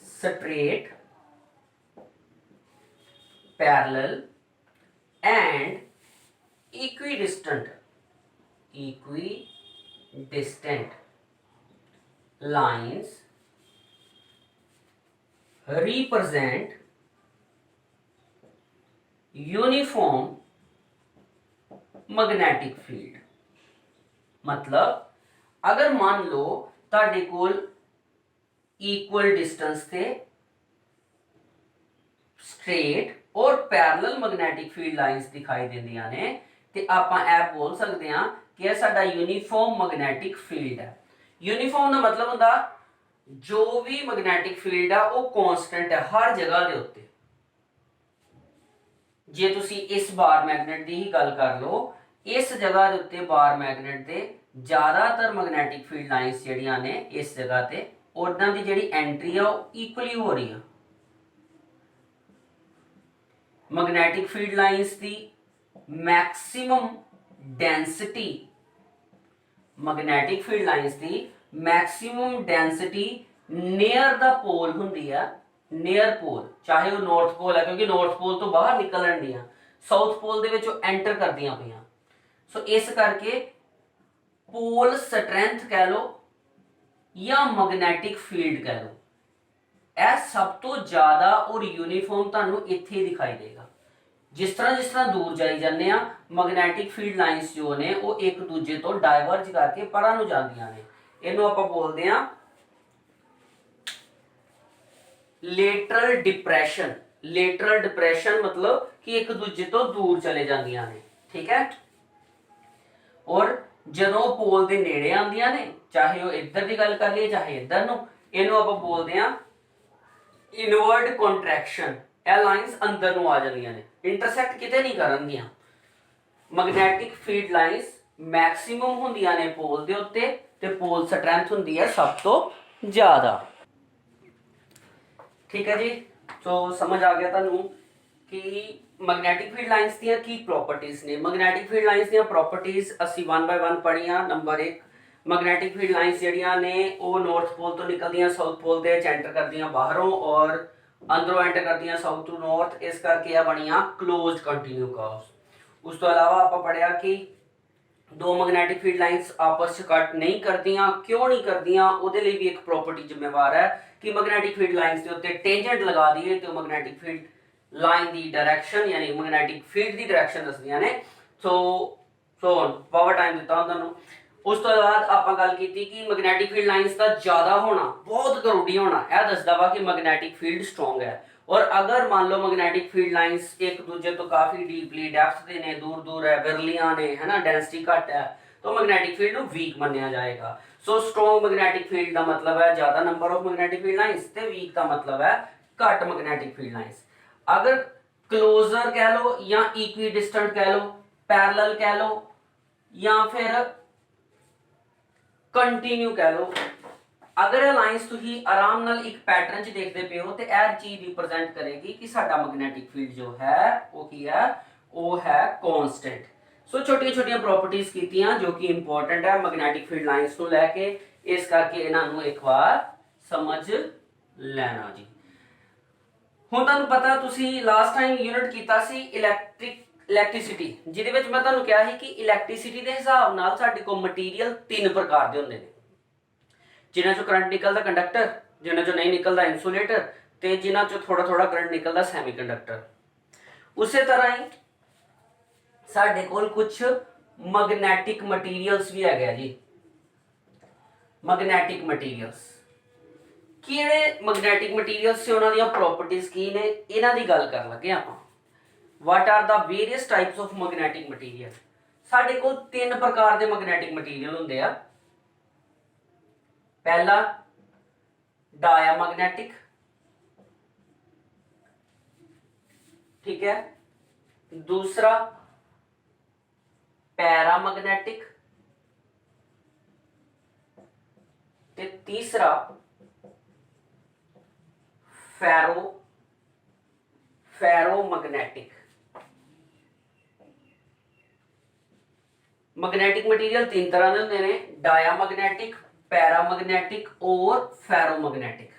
straight, parallel and equidistant lines represent uniform magnetic field. मतलब अगर मान लो तुहाडे कोल इक्वल डिस्टेंस ते स्ट्रेट और पैरेलल मैग्नेटिक फील्ड लाइंस दिखाई देंदियां ने ते आपां ऐ बोल सकते हैं कि यह साडा यूनीफॉर्म मैग्नेटिक फील्ड है। यूनीफॉर्म का मतलब होंदा जो भी मैग्नेटिक फील्ड है वो कांस्टेंट है हर जगह दे उत्ते। जे तुसी इस बार मैगनेट की ही गल कर लो, इस जगह के उत्ते बार मैगनेट के ज़्यादातर मैग्नेटिक फील्ड लाइन्स जड़ियां ने इस जगह ते उन्हां दी जिहड़ी एंट्री है वो इक्वली हो रही है। मैग्नेटिक फील्ड लाइन्स की maximum density, magnetic field lines की मैक्सिमम डेंसिटी नियर द पोल हुंदी है। नियर पोल चाहे वो नॉर्थ पोल है, क्योंकि नॉर्थ पोल तो बाहर निकलन दियां, साउथ पोल दे विच एंटर करदियां पईयां। सो इस करके पोल स्ट्रेंथ कह लो या मैग्नेटिक फील्ड कह लो, यह सब तो ज्यादा और यूनीफॉर्म तुहानू इत्थे दिखाई देगा। जिस तरह दूर जाई जाने आ मैग्नेटिक फील्ड लाइन्स जो ने वो एक दूजे तो डाइवर्ज करके परां नूं जांदियां ने। इहनूं आपां बोलदे हां लेटरल डिप्रेशन। लेटरल डिप्रेशन मतलब कि एक दूजे तो दूर चले जांदियां ने, ठीक है। और जदों पोल दे नेड़े आंदियां ने, चाहे वो इधर की गल कर लीए चाहे इधर नूं, इहनूं आपां बोलदे हां इनवर्ड कॉन्ट्रैक्शन। ਇਹ ਲਾਈਨਸ ਅੰਦਰ ਨੂੰ ਆ ਜਾਂਦੀਆਂ ਨੇ, ਇੰਟਰਸੈਕਟ ਕਿਤੇ ਨਹੀਂ ਕਰਨਗੀਆਂ। ਮੈਗਨੈਟਿਕ ਫੀਲਡ ਲਾਈਨਸ ਮੈਕਸਿਮਮ ਹੁੰਦੀਆਂ ਨੇ ਪੋਲ ਦੇ ਉੱਤੇ ਤੇ ਪੋਲ ਸਟਰੈਂਥ ਹੁੰਦੀ ਹੈ ਸਭ ਤੋਂ ਜ਼ਿਆਦਾ। ठीक है जी, तो समझ आ गया तुहानू कि मैग्नेटिक फील्ड लाइन्स दी की प्रॉपर्टीज ने। Magnetic field lines the properties असी 1 बाय 1 पढ़िया। नंबर 1, मैग्नेटिक फील्ड लाइन्स जड़ियां ने वो नॉर्थ पोल तो निकलदियां साउथ पोल दे एंटर करदियां बाहरों और अंदरों एंटर करदियां साउथ टू नॉर्थ। इस करके यह बनिया क्लोज्ड कंटिन्यू कर्व्स। उस तो अलावा आप पढ़िया कि दो मैग्नेटिक फील्ड लाइन्स आपस च कट नहीं करदियां। क्यों नहीं करदियां, उहदे लई भी एक प्रॉपर्टी जिम्मेवार है कि मैग्नेटिक फील्ड लाइन्स के उत्ते टेंजेंट लगा दिए तो मैग्नेटिक फील्ड लाइन की डायरेक्शन यानी मैग्नेटिक फील्ड की डायरेक्शन दसदियां ने। सो पावर टाइम दिता तुहानू। उस तो बाद आपां गल कीती कि मैग्नेटिक फील्ड लाइन्स का ज़्यादा होना, बहुत करोड़ी होना, यह दसदा वा कि मैग्नेटिक फील्ड स्ट्रोंग है। और अगर मान लो मैग्नेटिक फील्ड लाइन्स एक दूजे तो काफ़ी डीपली डेप्थ दे ने, दूर दूर है, विरलियां ने, है ना, डेंसिटी घट है, तो मैग्नेटिक फील्ड वीक मन्निया जाएगा। सो स्ट्रोंग मैग्नेटिक फील्ड का मतलब है ज़्यादा number of magnetic field lines, ते वीक का मतलब है घट मैग्नेटिक फील्ड लाइन्स। अगर क्लोजर कह लो या इक्वी डिस्टेंट कह लो, पैरेलल कह लो या फिर कंटिन्यू कह लो, अगर ये लाइन्स तुसी आराम नाल एक पैटर्न च देखते पे हो तो यह चीज रिप्रेजेंट करेगी कि साडा मैग्नेटिक फील्ड जो है वो की है, वो है कांस्टेंट। सो छोटी छोटी प्रॉपर्टीज कीतियां जो कि इंपॉर्टेंट है मैग्नेटिक फील्ड लाइन्स को लैके, इस करके इन्हों एक बार समझ लेना जी। हुण तुहानू पता तुसी लास्ट टाइम यूनिट कीता सी इलैक्ट्रिसिटी, जिहदे विच मैं तुहानू कहा कि इलैक्ट्रिसिटी के हिसाब नाल साडे कोल मटीरियल 3 प्रकार के हुंदे ने, जिन्हां चों करंट निकलदा कंडक्टर, जिन्हां चों नहीं निकलदा इंसुलेटर, ते जिन्हां चों थोड़ा थोड़ा करंट निकलदा सैमीकंडक्टर। उस तरह ही साडे कोल कुछ मैग्नेटिक मटीरियल्स भी है जी। मैग्नेटिक मटीरियल्स किहड़े मैग्नेटिक मटीरियल्स से उन्हां दी प्रॉपर्टीज की ने, इन्हां दी गल कर लगे आपां। What are the various types of magnetic material? साडे कोल 3 प्रकार के मैग्नेटिक मटीरियल हुंदे आ। पहला डायामैग्नेटिक, ठीक है, दूसरा पैरामैग्नेटिक, ते तीसरा फेरोमैग्नेटिक। मैग्नेटिक मटीरियल 3 तरह के होंदे ने, डायामैग्नेटिक, पैरामैग्नेटिक और फेरोमैग्नेटिक।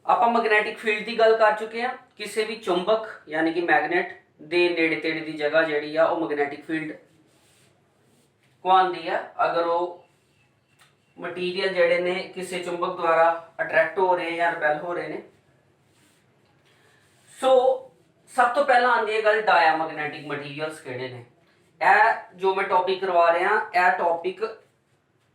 आप मैग्नेटिक फील्ड की गल कर चुके हैं। किसी भी चुंबक यानी कि मैगनेट दे नेड़े तेड़े की जगह जिहड़ी आ वो मैग्नेटिक फील्ड को आंदी है। अगर वो मटीरियल जिहड़े ने किसी चुंबक द्वारा अट्रैक्ट हो रहे हैं या रिपेल हो रहे हैं। सो सब तो पहला आती है गल डायामैग्नेटिक मटीरियल्स किहड़े ने। ਇਹ जो मैं टॉपिक करवा रहा यह टॉपिक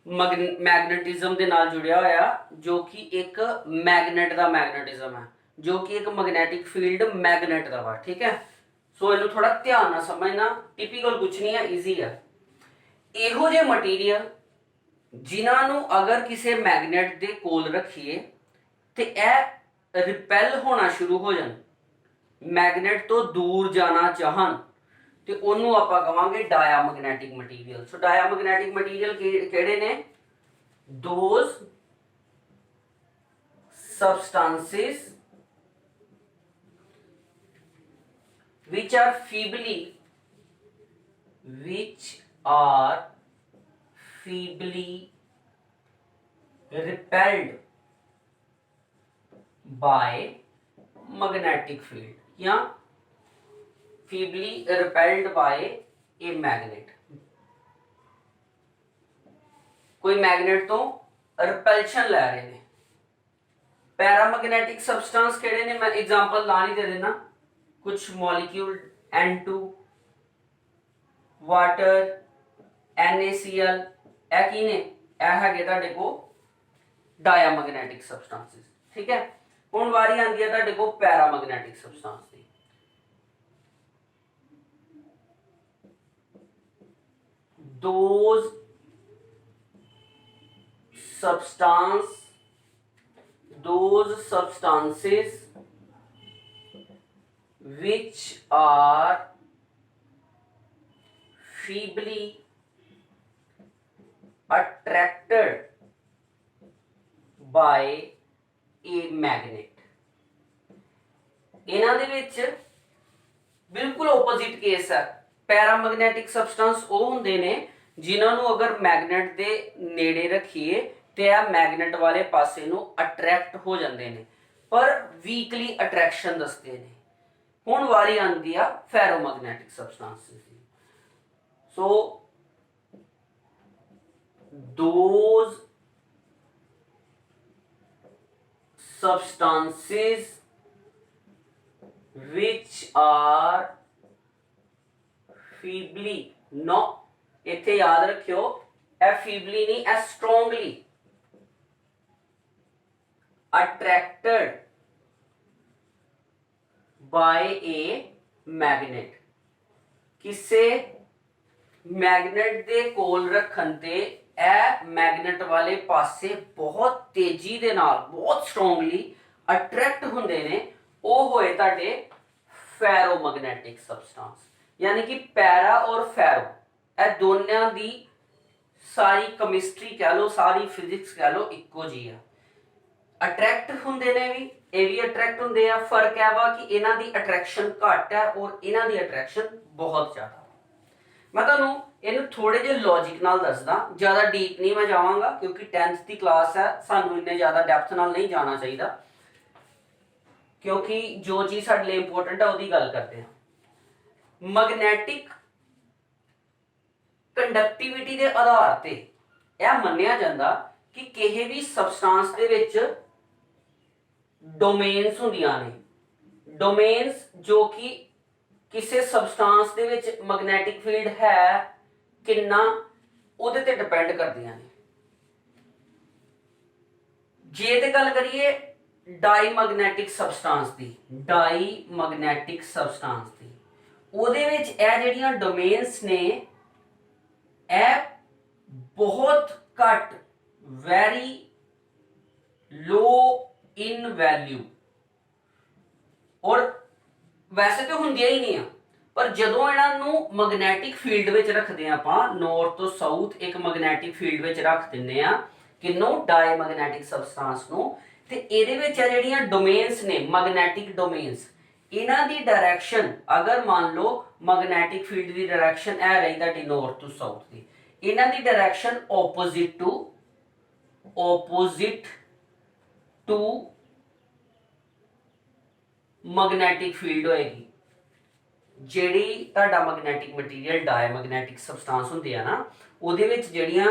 मैगनेटिज्म के नाल जुड़िया होया, जो कि एक मैगनेट का मैगनेटिज्म है, जो कि एक मैगनेटिक फील्ड मैगनेट का वा। ठीक है, सो इनू थोड़ा ध्यान ना समझना, टिपिकल कुछ नहीं है, ईजी है। ਇਹੋ ਜਿਹੇ मटीरियल जिन्हां नू अगर किसी मैगनेट के कोल रखिए तो यह रिपैल होना शुरू हो जाए, मैगनेट तो दूर जाना चाहन, तो उन्होंने आपां कहांगे डायामैग्नेटिक मटीरियल। सो डायामैग्नेटिक मटीरियल किहड़े ने? Those substances which are feebly repelled by magnetic field या feebly repelled by a magnet। कोई मैग्नेट तो रिपल्शन लै रहे ने। पैरामैग्नेटिक सबस्टांस किहड़े ने? मैं एग्जांपल ला नहीं दे देना, कुछ मॉलिक्यूल N2 वाटर NaCl ਇਹ ਕੀ ਨੇ? ਇਹ ਹੈਗੇ ਤੁਹਾਡੇ ਕੋਲ डायामैग्नेटिक सबस्टांसेस। ठीक है, ਹੁਣ ਵਾਰੀ ਆਂਦੀ ਹੈ ਤੁਹਾਡੇ ਕੋਲ ਪੈਰਾਮੈਗਨੈਟਿਕ substance the. those substances which are feebly attracted by a magnet। इन्हां दे विच बिल्कुल ओपोजिट केस है। पैरामैग्नेटिक सबस्टेंस वो हुंदे ने जिन्हां नूं अगर मैगनेट दे नेड़े रखिए तो यह मैगनेट वाले पासे नूं अट्रैक्ट हो जाते हैं, पर वीकली अट्रैक्शन दसते हैं। हुण वारी आंदी आ फेरोमैग्नेटिक सबस्टेंसेस दी। So those substances which are feebly, no इत्थे याद रखियो ए feebly नहीं, ए strongly attracted by a magnet। किसे मैगनेट दे कोल रखन ते ए मैगनेट वाले पासे बहुत तेजी दे नाल बहुत स्ट्रोंगली अट्रैक्ट हुंदे ने, ओ होए ताडे फेरोमैग्नेटिक सबस्टेंस। यानी कि पैरा और फेरो ए दोनों दी सारी केमिस्ट्री कह लो, सारी फिजिक्स कह लो, इक्को जी है। अट्रैक्ट हुंदे ने भी, ये भी अट्रैक्ट हुंदे आ। फर्क है वा कि इन्हां दी अट्रैक्शन घट है और इन्हां दी अट्रैक्शन बहुत ज्यादा। मैं तुहानूं इहनूं थोड़े जे लॉजिक नाल दसदा, ज़्यादा डीप नहीं मैं जावांगा क्योंकि 10th की क्लास है, सानूं इन्ने ज़्यादा डेप्थ नाल नहीं जाना चाहिए, क्योंकि जो चीज़ साडे लई इंपोर्टेंट है उहदी गल करते हैं। मैगनेटिक कंडक्टिविटी के आधार पर यह मन्निया जाता कि किसी भी सबस्टांस दे विच डोमेन्स हुंदियां ने। डोमेन्स जो कि किसी सबस्टांस दे विच मैगनेटिक फील्ड है किन्ना, उहदे ते डिपेंड करदियां ने। जे ते गल करिए डाईमैग्नेटिक सबस्टांस दी, डाईमैग्नेटिक सबस्टांस दी, उहदे विच ਇਹ ਜਿਹੜੀਆਂ डोमेन्स ने ਇਹ बहुत घट, वेरी लो इन वैल्यू, और वैसे तो ਹੁੰਦੀਆਂ ही नहीं है, पर जदों इन्हां नूं मैगनेटिक फील्ड विच रखदे आ आपां, नॉर्थ तो साउथ एक मैगनेटिक फील्ड विच रख दिंदे आ किन्नों डाईमैग्नेटिक सबस्टांस नूं, ते इहदे विच ਜਿਹੜੀਆਂ डोमेन्स ने मैगनेटिक डोमेन्स, इन्हां दी डायरैक्शन अगर मान लो मैगनेटिक फील्ड की डायरैक्शन है रही ताडी नॉर्थ टू साउथ की, इन्हां दी direction opposite to magnetic field होएगी। ਜਿਹੜੀ ਤੁਹਾਡਾ मैगनेटिक मटीरियल डायमैग्नेटिक सबस्टांस ਹੁੰਦੀ ਆ ना, ਉਹਦੇ ਵਿੱਚ ਜਿਹੜੀਆਂ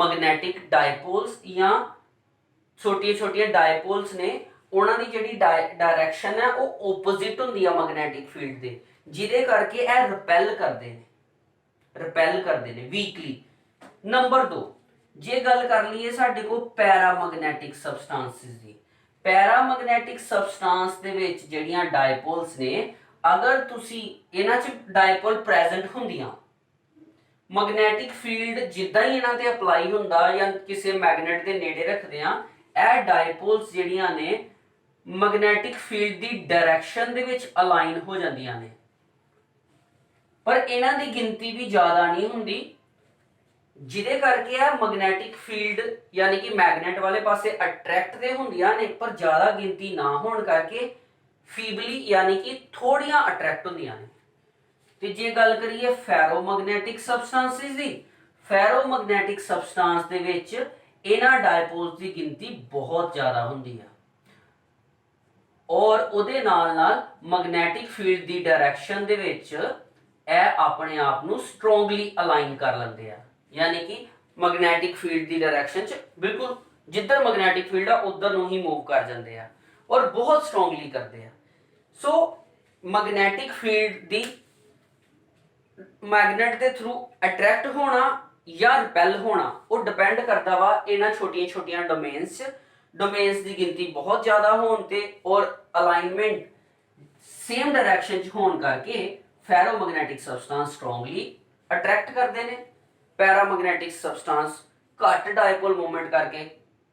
मैगनेटिक डायपोल्स या छोटिया छोटिया डायपोल्स ने ਉਹਨਾਂ ਦੀ ਜਿਹੜੀ ਡਾਇਰੈਕਸ਼ਨ ਹੈ ਉਹ ਓਪੋਜ਼ਿਟ ਹੁੰਦੀ ਆ ਮੈਗਨੈਟਿਕ ਫੀਲਡ ਦੇ, ਜਿਹਦੇ ਕਰਕੇ ਇਹ ਰਿਪੈਲ ਕਰਦੇ ਨੇ ਵੀਕਲੀ। ਨੰਬਰ 2, ਜੇ ਗੱਲ ਕਰ ਲਈਏ ਸਾਡੇ ਕੋਲ ਪੈਰਾਮੈਗਨੈਟਿਕ ਸਬਸਟੈਂਸਿਸ ਦੀ। ਪੈਰਾਮੈਗਨੈਟਿਕ ਸਬਸਟੈਂਸ ਦੇ ਵਿੱਚ ਜਿਹੜੀਆਂ ਡਾਇਪੋਲਸ ਨੇ, ਅਗਰ ਤੁਸੀਂ ਇਹਨਾਂ 'ਚ ਡਾਇਪੋਲ ਪ੍ਰੈਜ਼ੈਂਟ ਹੁੰਦੀਆਂ, ਮੈਗਨੈਟਿਕ ਫੀਲਡ ਜਿੱਦਾਂ ਹੀ ਇਹਨਾਂ ਤੇ ਅਪਲਾਈ ਹੁੰਦਾ ਜਾਂ ਕਿਸੇ ਮੈਗਨੇਟ ਦੇ ਨੇੜੇ ਰੱਖਦੇ ਆ, ਇਹ ਡਾਇਪੋਲਸ ਜਿਹੜੀਆਂ ਨੇ ਮੈਗਨੈਟਿਕ ਫੀਲਡ ਦੀ ਡਾਇਰੈਕਸ਼ਨ ਦੇ ਵਿੱਚ ਅਲਾਈਨ ਹੋ ਜਾਂਦੀਆਂ ਨੇ, ਪਰ ਇਹਨਾਂ ਦੀ ਗਿਣਤੀ ਵੀ ਜ਼ਿਆਦਾ ਨਹੀਂ ਹੁੰਦੀ, ਜਿਹਦੇ ਕਰਕੇ ਆ ਮੈਗਨੈਟਿਕ ਫੀਲਡ ਯਾਨੀ ਕਿ ਮੈਗਨੇਟ ਵਾਲੇ ਪਾਸੇ ਅਟਰੈਕਟ ਤੇ ਹੁੰਦੀਆਂ ਨੇ, ਪਰ ਜ਼ਿਆਦਾ ਗਿਣਤੀ ਨਾ ਹੋਣ ਕਰਕੇ ਫੀਬਲੀ ਯਾਨੀ ਕਿ ਥੋੜੀਆਂ ਅਟਰੈਕਟ ਹੁੰਦੀਆਂ ਨੇ। ਤੇ ਜੇ ਗੱਲ ਕਰੀਏ ਫੈਰੋਮੈਗਨੈਟਿਕ ਸਬਸਟੈਂਸਿਸ ਦੀ, ਫੈਰੋਮੈਗਨੈਟਿਕ ਸਬਸਟੈਂਸ ਦੇ ਵਿੱਚ ਇਹਨਾਂ ਡਾਇਪੋਲਸ ਦੀ ਗਿਣਤੀ ਬਹੁਤ ਜ਼ਿਆਦਾ ਹੁੰਦੀ ਆ, ਔਰ ਉਹਦੇ ਨਾਲ ਨਾਲ ਮੈਗਨੈਟਿਕ ਫੀਲਡ ਦੀ ਡਾਇਰੈਕਸ਼ਨ ਦੇ ਵਿੱਚ ਇਹ ਆਪਣੇ ਆਪ ਨੂੰ ਸਟਰੋਂਗਲੀ ਅਲਾਈਨ ਕਰ ਲੈਂਦੇ ਆ, ਯਾਨੀ ਕਿ ਮੈਗਨੈਟਿਕ ਫੀਲਡ ਦੀ ਡਾਇਰੈਕਸ਼ਨ 'ਚ ਬਿਲਕੁਲ ਜਿੱਧਰ ਮੈਗਨੈਟਿਕ ਫੀਲਡ ਆ ਉਧਰ ਨੂੰ ਹੀ ਮੂਵ ਕਰ ਜਾਂਦੇ ਆ, ਔਰ ਬਹੁਤ ਸਟਰੋਂਗਲੀ ਕਰਦੇ ਆ। ਸੋ ਮੈਗਨੈਟਿਕ ਫੀਲਡ ਦੀ ਮੈਗਨੇਟ ਦੇ ਥਰੂ ਅਟਰੈਕਟ ਹੋਣਾ ਜਾਂ ਰਿਪੈਲ ਹੋਣਾ ਉਹ ਡਿਪੈਂਡ ਕਰਦਾ ਵਾ ਇਹਨਾਂ ਛੋਟੀਆਂ ਡੋਮੇਨਸ 'ਚ। ਡੋਮੇਨਸ ਦੀ ਗਿਣਤੀ ਬਹੁਤ ਜ਼ਿਆਦਾ ਹੋਣ ਤੇ ਔਰ ਅਲਾਈਨਮੈਂਟ ਸੇਮ ਡਾਇਰੈਕਸ਼ਨ 'ਚ ਹੋਣ ਕਰਕੇ ਫੈਰੋਮੈਗਨੈਟਿਕ ਸਬਸਟੈਂਸ ਸਟਰੋਂਗਲੀ ਅਟਰੈਕਟ ਕਰਦੇ ਨੇ। ਪੈਰਾਮੈਗਨੈਟਿਕ ਸਬਸਟੈਂਸ ਘੱਟ ਡਾਇਪੋਲ ਮੂਵਮੈਂਟ ਕਰਕੇ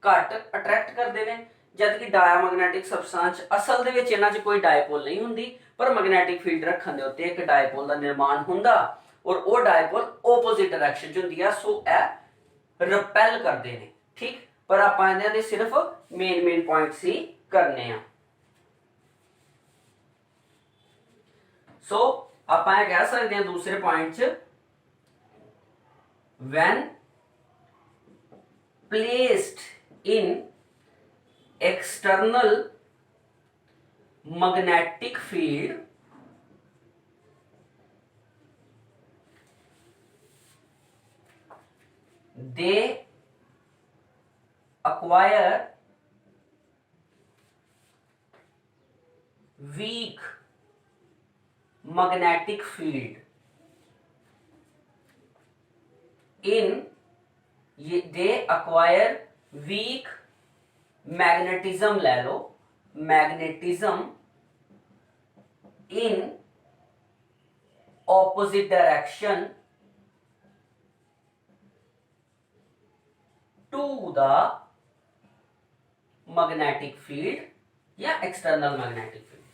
ਘੱਟ ਅਟਰੈਕਟ ਕਰਦੇ ਨੇ, ਜਦ ਕਿ ਡਾਇਆਮੈਗਨੈਟਿਕ ਸਬਸਟੈਂਸ ਅਸਲ ਦੇ ਵਿੱਚ ਇਹਨਾਂ 'ਚ ਕੋਈ ਡਾਇਪੋਲ ਨਹੀਂ ਹੁੰਦੀ, ਪਰ ਮੈਗਨੈਟਿਕ ਫੀਲਡ ਰੱਖਣ ਦੇ ਉੱਤੇ ਇੱਕ ਡਾਇਪੋਲ ਦਾ ਨਿਰਮਾਣ ਹੁੰਦਾ, ਔਰ ਉਹ ਡਾਇਪੋਲ ਆਪੋਜ਼ਿਟ ਡਾਇਰੈਕਸ਼ਨ 'ਚ ਹੁੰਦੀ ਆ, ਸੋ ਇਹ ਰਿਪੈਲ ਕਰਦੇ ਨੇ। ਠੀਕ, ਪਰ ਆਪਾਂ ਇਹਨਾਂ ਦੇ ਸਿਰਫ ਮੇਨ ਪੁਆਇੰਟਸ ਹੀ ਕਰਨੇ ਆ। ਸੋ ਆਪਾਂ ਇਹ ਕਹਿ ਸਕਦੇ ਹਾਂ ਦੂਸਰੇ ਪੁਆਇੰਟ 'ਚ, when placed in external magnetic field, they acquire weak magnetic field they acquire weak magnetism, ले लो magnetism in opposite direction to the magnetic field या external magnetic field।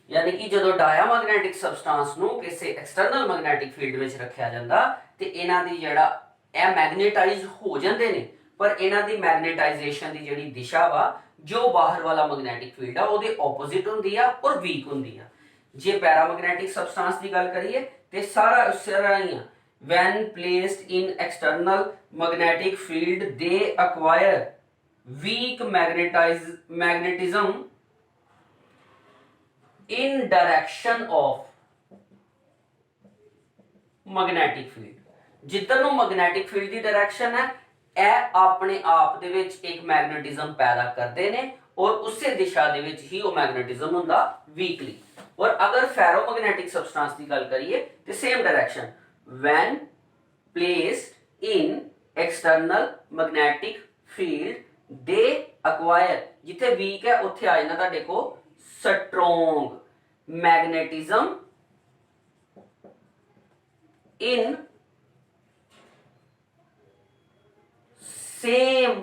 यानी कि जो डायामैगनेटिक सबसटेंस ਨੂੰ ਕਿਸੇ ਐਕਸਟਰਨਲ ਮੈਗਨੈਟਿਕ ਫੀਲਡ ਵਿੱਚ ਰੱਖਿਆ ਜਾਂਦਾ ਤੇ ਇਹਨਾਂ ਦੀ ਜਿਹੜਾ ਇਹ ਮੈਗਨੇਟਾਈਜ਼ ਹੋ ਜਾਂਦੇ ਨੇ, ਪਰ ਇਹਨਾਂ ਦੀ ਮੈਗਨੇਟਾਈਜੇਸ਼ਨ ਦੀ ਜਿਹੜੀ ਦਿਸ਼ਾ ਵਾ ਜੋ ਬਾਹਰ ਵਾਲਾ ਮੈਗਨੈਟਿਕ ਫੀਲਡ ਆ ਉਹਦੇ ਆਪੋਜ਼ਿਟ ਹੁੰਦੀ ਆ ਔਰ ਵੀਕ ਹੁੰਦੀ ਆ। ਜੇ ਪੈਰਾਮੈਗਨੈਟਿਕ ਸਬਸਟੈਂਸ ਦੀ ਗੱਲ ਕਰੀਏ ਤੇ ਸਾਰਾ ਉਸ ਤਰ੍ਹਾਂ ਹੀ ਆ। when placed in external magnetic field they acquire weak magnetism in direction of magnetic field। ਜਿੱਧਰ ਨੂੰ ਮੈਗਨੈਟਿਕ ਫੀਲਡ ਦੀ ਡਾਇਰੈਕਸ਼ਨ ਹੈ, ਇਹ ਆਪਣੇ ਆਪ ਦੇ ਵਿੱਚ ਇੱਕ ਮੈਗਨੇਟਿਜ਼ਮ ਪੈਦਾ ਕਰਦੇ ਨੇ ਔਰ ਉਸੇ ਦਿਸ਼ਾ ਦੇ ਵਿੱਚ ਹੀ ਉਹ ਮੈਗਨੇਟਿਜ਼ਮ ਹੁੰਦਾ ਵੀਕਲੀ। ਔਰ ਅਗਰ ਫੈਰੋਮੈਗਨੈਟਿਕ ਸਬਸਟੈਂਸ ਦੀ ਗੱਲ ਕਰੀਏ ਤੇ same direction, when placed in external magnetic field they acquire, ਜਿੱਥੇ ਵੀਕ ਹੈ ਉੱਥੇ ਆ ਜਾਂਦਾ ਤੁਹਾਡੇ ਕੋ strong magnetism in same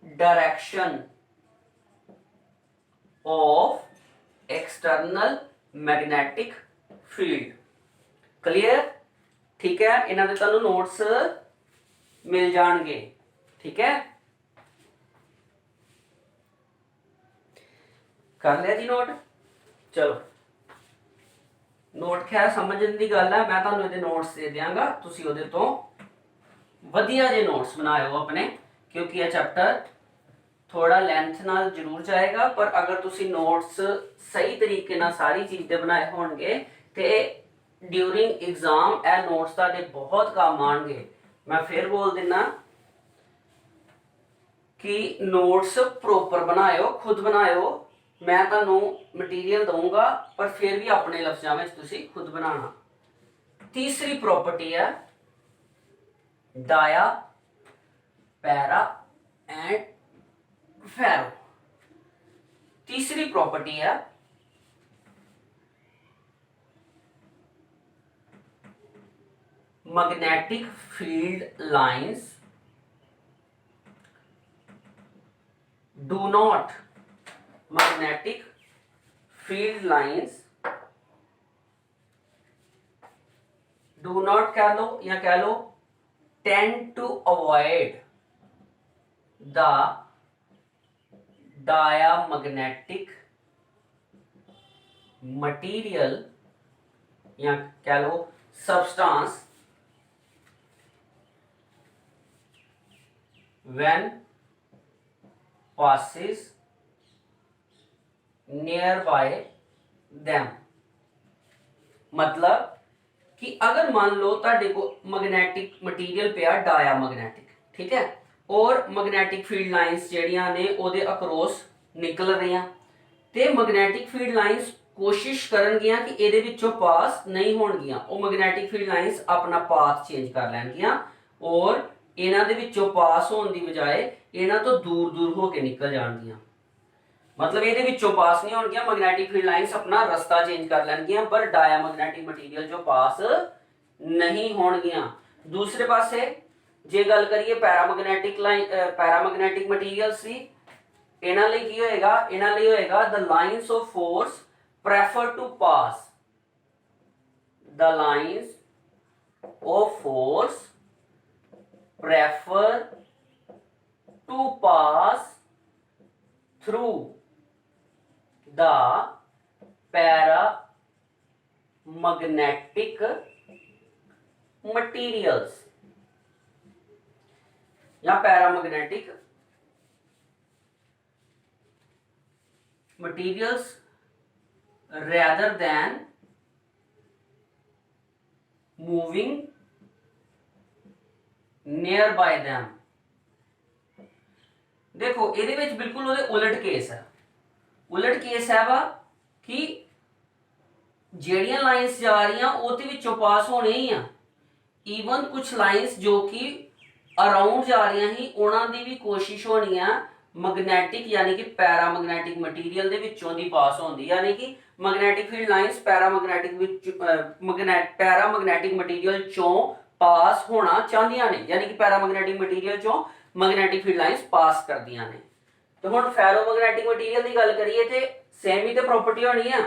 direction of external magnetic field। clear? ठीक है, इन्हां दे तुहानू नोट्स मिल जाणगे। ठीक है, कर लिया जी नोट। चलो नोट खैर समझने की गल है, मैं तुहानू इहदे नोट्स दे दियांगा, तुसीं उहदे तो वधिया जे नोट्स बनाओ अपने, क्योंकि यह चैप्टर थोड़ा लेंथ नाल जरूर जाएगा, पर अगर तुसीं नोट्स सही तरीके नाल सारी चीज़ दे बनाए होणगे ते ड्यूरिंग एग्जाम ए नोट्स तुहाडे बहुत काम आउणगे। मैं फिर बोल दिना कि नोट्स प्रॉपर बनायो, खुद बनायो। मैं तुहानू मटीरियल दूंगा पर फिर भी अपने लफ्ज़ां विच तुसीं खुद बनाना। तीसरी प्रॉपर्टी है डाया, पैरा एंड फैरो। तीसरी प्रॉपर्टी है magnetic field lines do not magnetic field lines do not कह लो या कह लो tend to avoid the diamagnetic material या कह लो substance when passes nearby them। मतलब कि अगर मान लो तुहाडे को मैग्नेटिक मटीरियल पिया डाया मैग्नेटिक, ठीक है, और मैग्नेटिक फील्ड लाइंस जेहड़ियां ने ओदे अक्रॉस निकल रही ते मैग्नेटिक फील्ड लाइंस कोशिश करनगियां कि ਇਹਦੇ ਵਿੱਚੋਂ पास नहीं होणगियां। ਉਹ मैग्नेटिक फील्ड लाइंस अपना पाथ चेंज कर लैणगियां और ਇਹਨਾਂ ਦੇ ਵਿੱਚੋਂ पास होने की बजाय ਇਹਨਾਂ ਤੋਂ दूर दूर हो के निकल जाणगियां। मतलब ਇਹਦੇ ਵਿੱਚੋਂ पास नहीं होणगियां, मैग्नेटिक फील्ड लाइंस अपना रास्ता चेंज कर लैणगियां पर डायामैग्नेटिक मटीरियल जो पास नहीं होणगियां। दूसरे पासे जे गल करिए पैरामैग्नेटिक लाइन पैरामैग्नेटिक मटीरियल्स की, ਇਹਨਾਂ ਲਈ ਕੀ ਹੋਏਗਾ, ਇਹਨਾਂ ਲਈ ਹੋਏਗਾ the lines of force prefer to pass, the lines of force prefer to pass through the paramagnetic materials या paramagnetic materials rather than moving nearby them। देखो ਇਹਦੇ ਵਿੱਚ ਬਿਲਕੁਲ ਉਹਦੇ ਉਲਟ ਕੇਸ ਹੈ। ਉਲਟ ਕੇਸ ਹੈ ਵਾ ਕਿ ਜਿਹੜੀਆਂ ਲਾਈਨਸ ਜਾ ਰਹੀਆਂ ਉਹਦੇ ਵਿੱਚੋਂ ਪਾਸ ਹੋਣੇ ਹੀ ਆ। ਈਵਨ ਕੁਝ ਲਾਈਨਸ ਜੋ ਕਿ ਅਰਾਊਂਡ ਜਾ ਰਹੀਆਂ ਹੀ ਉਹਨਾਂ ਦੀ ਵੀ ਕੋਸ਼ਿਸ਼ ਹੋਣੀ ਆ मैग्नेटिक यानी कि पैरामैग्नेटिक मटीरियल ਦੇ ਵਿੱਚੋਂ ਦੀ ਪਾਸ ਹੁੰਦੀ, यानी कि magnetic field lines paramagnetic material चों पास होना चाहदियां ने, यानी कि पैरामैग्नेटिक मटीरियल चों मैग्नेटिक फील्ड लाइंस पास करदियां ने। तो हुण फेरोमैग्नेटिक मटीरियल की गल करिए ते सेम ही ते प्रॉपर्टी होनी है,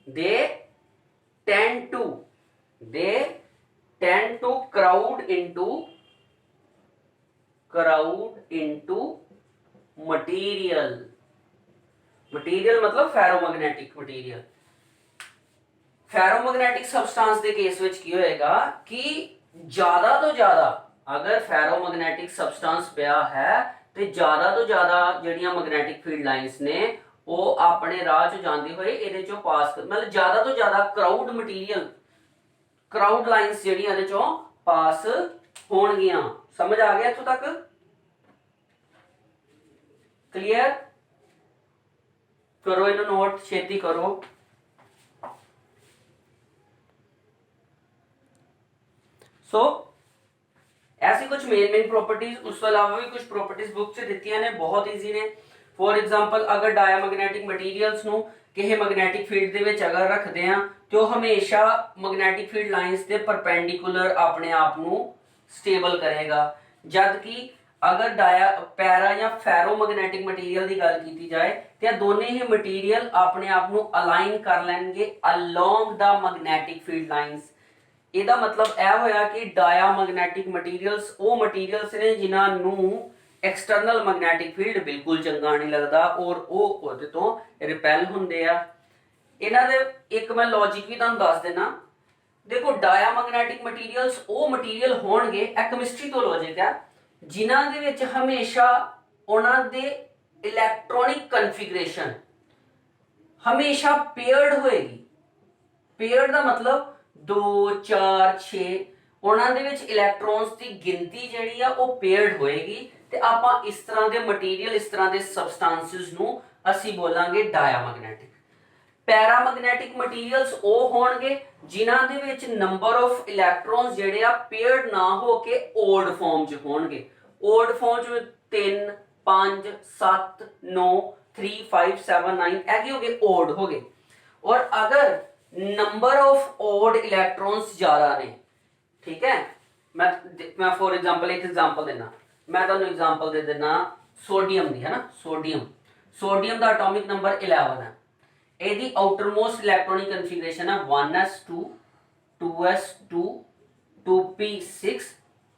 they tend to crowd into material मतलब फेरोमैग्नेटिक मटीरियल। फेरोमैग्नेटिक सबस्टांस के केस विच की होएगा कि ज्यादा तो ज्यादा अगर फेरोमैग्नेटिक सबस्टांस पिया है तो ज्यादा जड़ियां मैग्नेटिक फील्ड लाइंस ने वो अपने राह च जांदे होए इहदे चों पास मतलब ज्यादा तो ज्यादा क्राउड मटीरियल क्राउड लाइंस जड़ियां इहदे चों पास होणगियां। समझ आ गया इत्थों तक? क्लियर? करो इन्हें नोट, छेती करो। ऐसी कुछ मेन प्रॉपर्टीज, उस तो अलावा भी कुछ प्रॉपर्टीज बुक से दित्तियां ने, बहुत ईजी ने। फॉर एग्जांपल अगर डायामैग्नेटिक मटीरियल्स नू किसी मैग्नेटिक फील्ड दे विच अगर रखते हैं तो हमेशा मैग्नेटिक फील्ड लाइंस के परपेंडिकुलर अपने आप नू स्टेबल करेगा, जबकि अगर पैरा या फेरोमैग्नेटिक मटीरियल की गल की जाए तो दोनों ही मटीरियल अपने आप नू अलाइन कर लेंगे along the magnetic field lines. ਇਹਦਾ मतलब यह होया कि डायामैग्नेटिक मटीरियल्स वो मटीरियल्स ने जिन्हां नू एक्सटर्नल मैग्नेटिक फील्ड बिल्कुल चंगा नहीं लगता और वो ਉਹਦੇ ਤੋਂ रिपेल ਹੁੰਦੇ ਆ। ਇਹਨਾਂ ਦੇ ਇੱਕ मैं लॉजिक भी ਤੁਹਾਨੂੰ ਦੱਸ देना। देखो डायामैग्नेटिक मटीरियल्स वो मटीरियल होणगे, ਇਹ ਕੈਮਿਸਟਰੀ ਤੋਂ लॉजिक है, जिन्हां दे विच हमेशा उन्हां दे इलैक्ट्रॉनिक कन्फिगरेशन हमेशा पेयर्ड होएगी। पेयर्ड का मतलब 2 4 6 ਉਹਨਾਂ ਦੇ ਵਿੱਚ ਇਲੈਕਟ੍ਰੋਨਸ ਦੀ ਗਿਣਤੀ ਜਿਹੜੀ ਆ ਉਹ ਪੇਅਰਡ ਹੋਏਗੀ ਤੇ ਆਪਾਂ ਇਸ ਤਰ੍ਹਾਂ ਦੇ ਮਟੀਰੀਅਲ, ਇਸ ਤਰ੍ਹਾਂ ਦੇ ਸਬਸਟੈਂਸਸ ਨੂੰ ਅਸੀਂ ਬੋਲਾਂਗੇ ਡਾਇਆਮੈਗਨੈਟਿਕ। ਪੈਰਾਮੈਗਨੈਟਿਕ ਮਟੀਰੀਅਲਸ ਉਹ ਹੋਣਗੇ ਜਿਨ੍ਹਾਂ ਦੇ ਵਿੱਚ ਨੰਬਰ ਆਫ ਇਲੈਕਟ੍ਰੋਨਸ ਜਿਹੜੇ ਆ ਪੇਅਰਡ ਨਾ ਹੋ ਕੇ ਓਡ ਫਾਰਮ 'ਚ ਹੋਣਗੇ। ਓਡ ਫਾਰਮ 'ਚ 3 5 7 9 3 5 7 9 ਇਹ ਕੀ ਹੋ ਗਏ, ਓਡ ਹੋ ਗਏ। ਔਰ ਅਗਰ ਨੰਬਰ ਆਫ ਓਡ ਇਲੈਕਟ੍ਰੋਨਸ ਜ਼ਿਆਦਾ ਨੇ, ਠੀਕ ਹੈ, ਮੈਂ ਫॉर एग्जांपल एक एग्जांपल देना, मैं ਤੁਹਾਨੂੰ एग्जांपल ਦੇ ਦੇਣਾ ਸੋਡੀਅਮ ਦੀ, ਹੈ ਨਾ। ਸੋਡੀਅਮ ਦਾ ਐਟੋਮਿਕ ਨੰਬਰ 11 ਹੈ। ਇਹਦੀ ਆਊਟਰਮੋਸਟ ਇਲੈਕਟ੍ਰੋਨਿਕ ਕਨਫੀਗਰੇਸ਼ਨ ਹੈ 1s2 2s2 2p6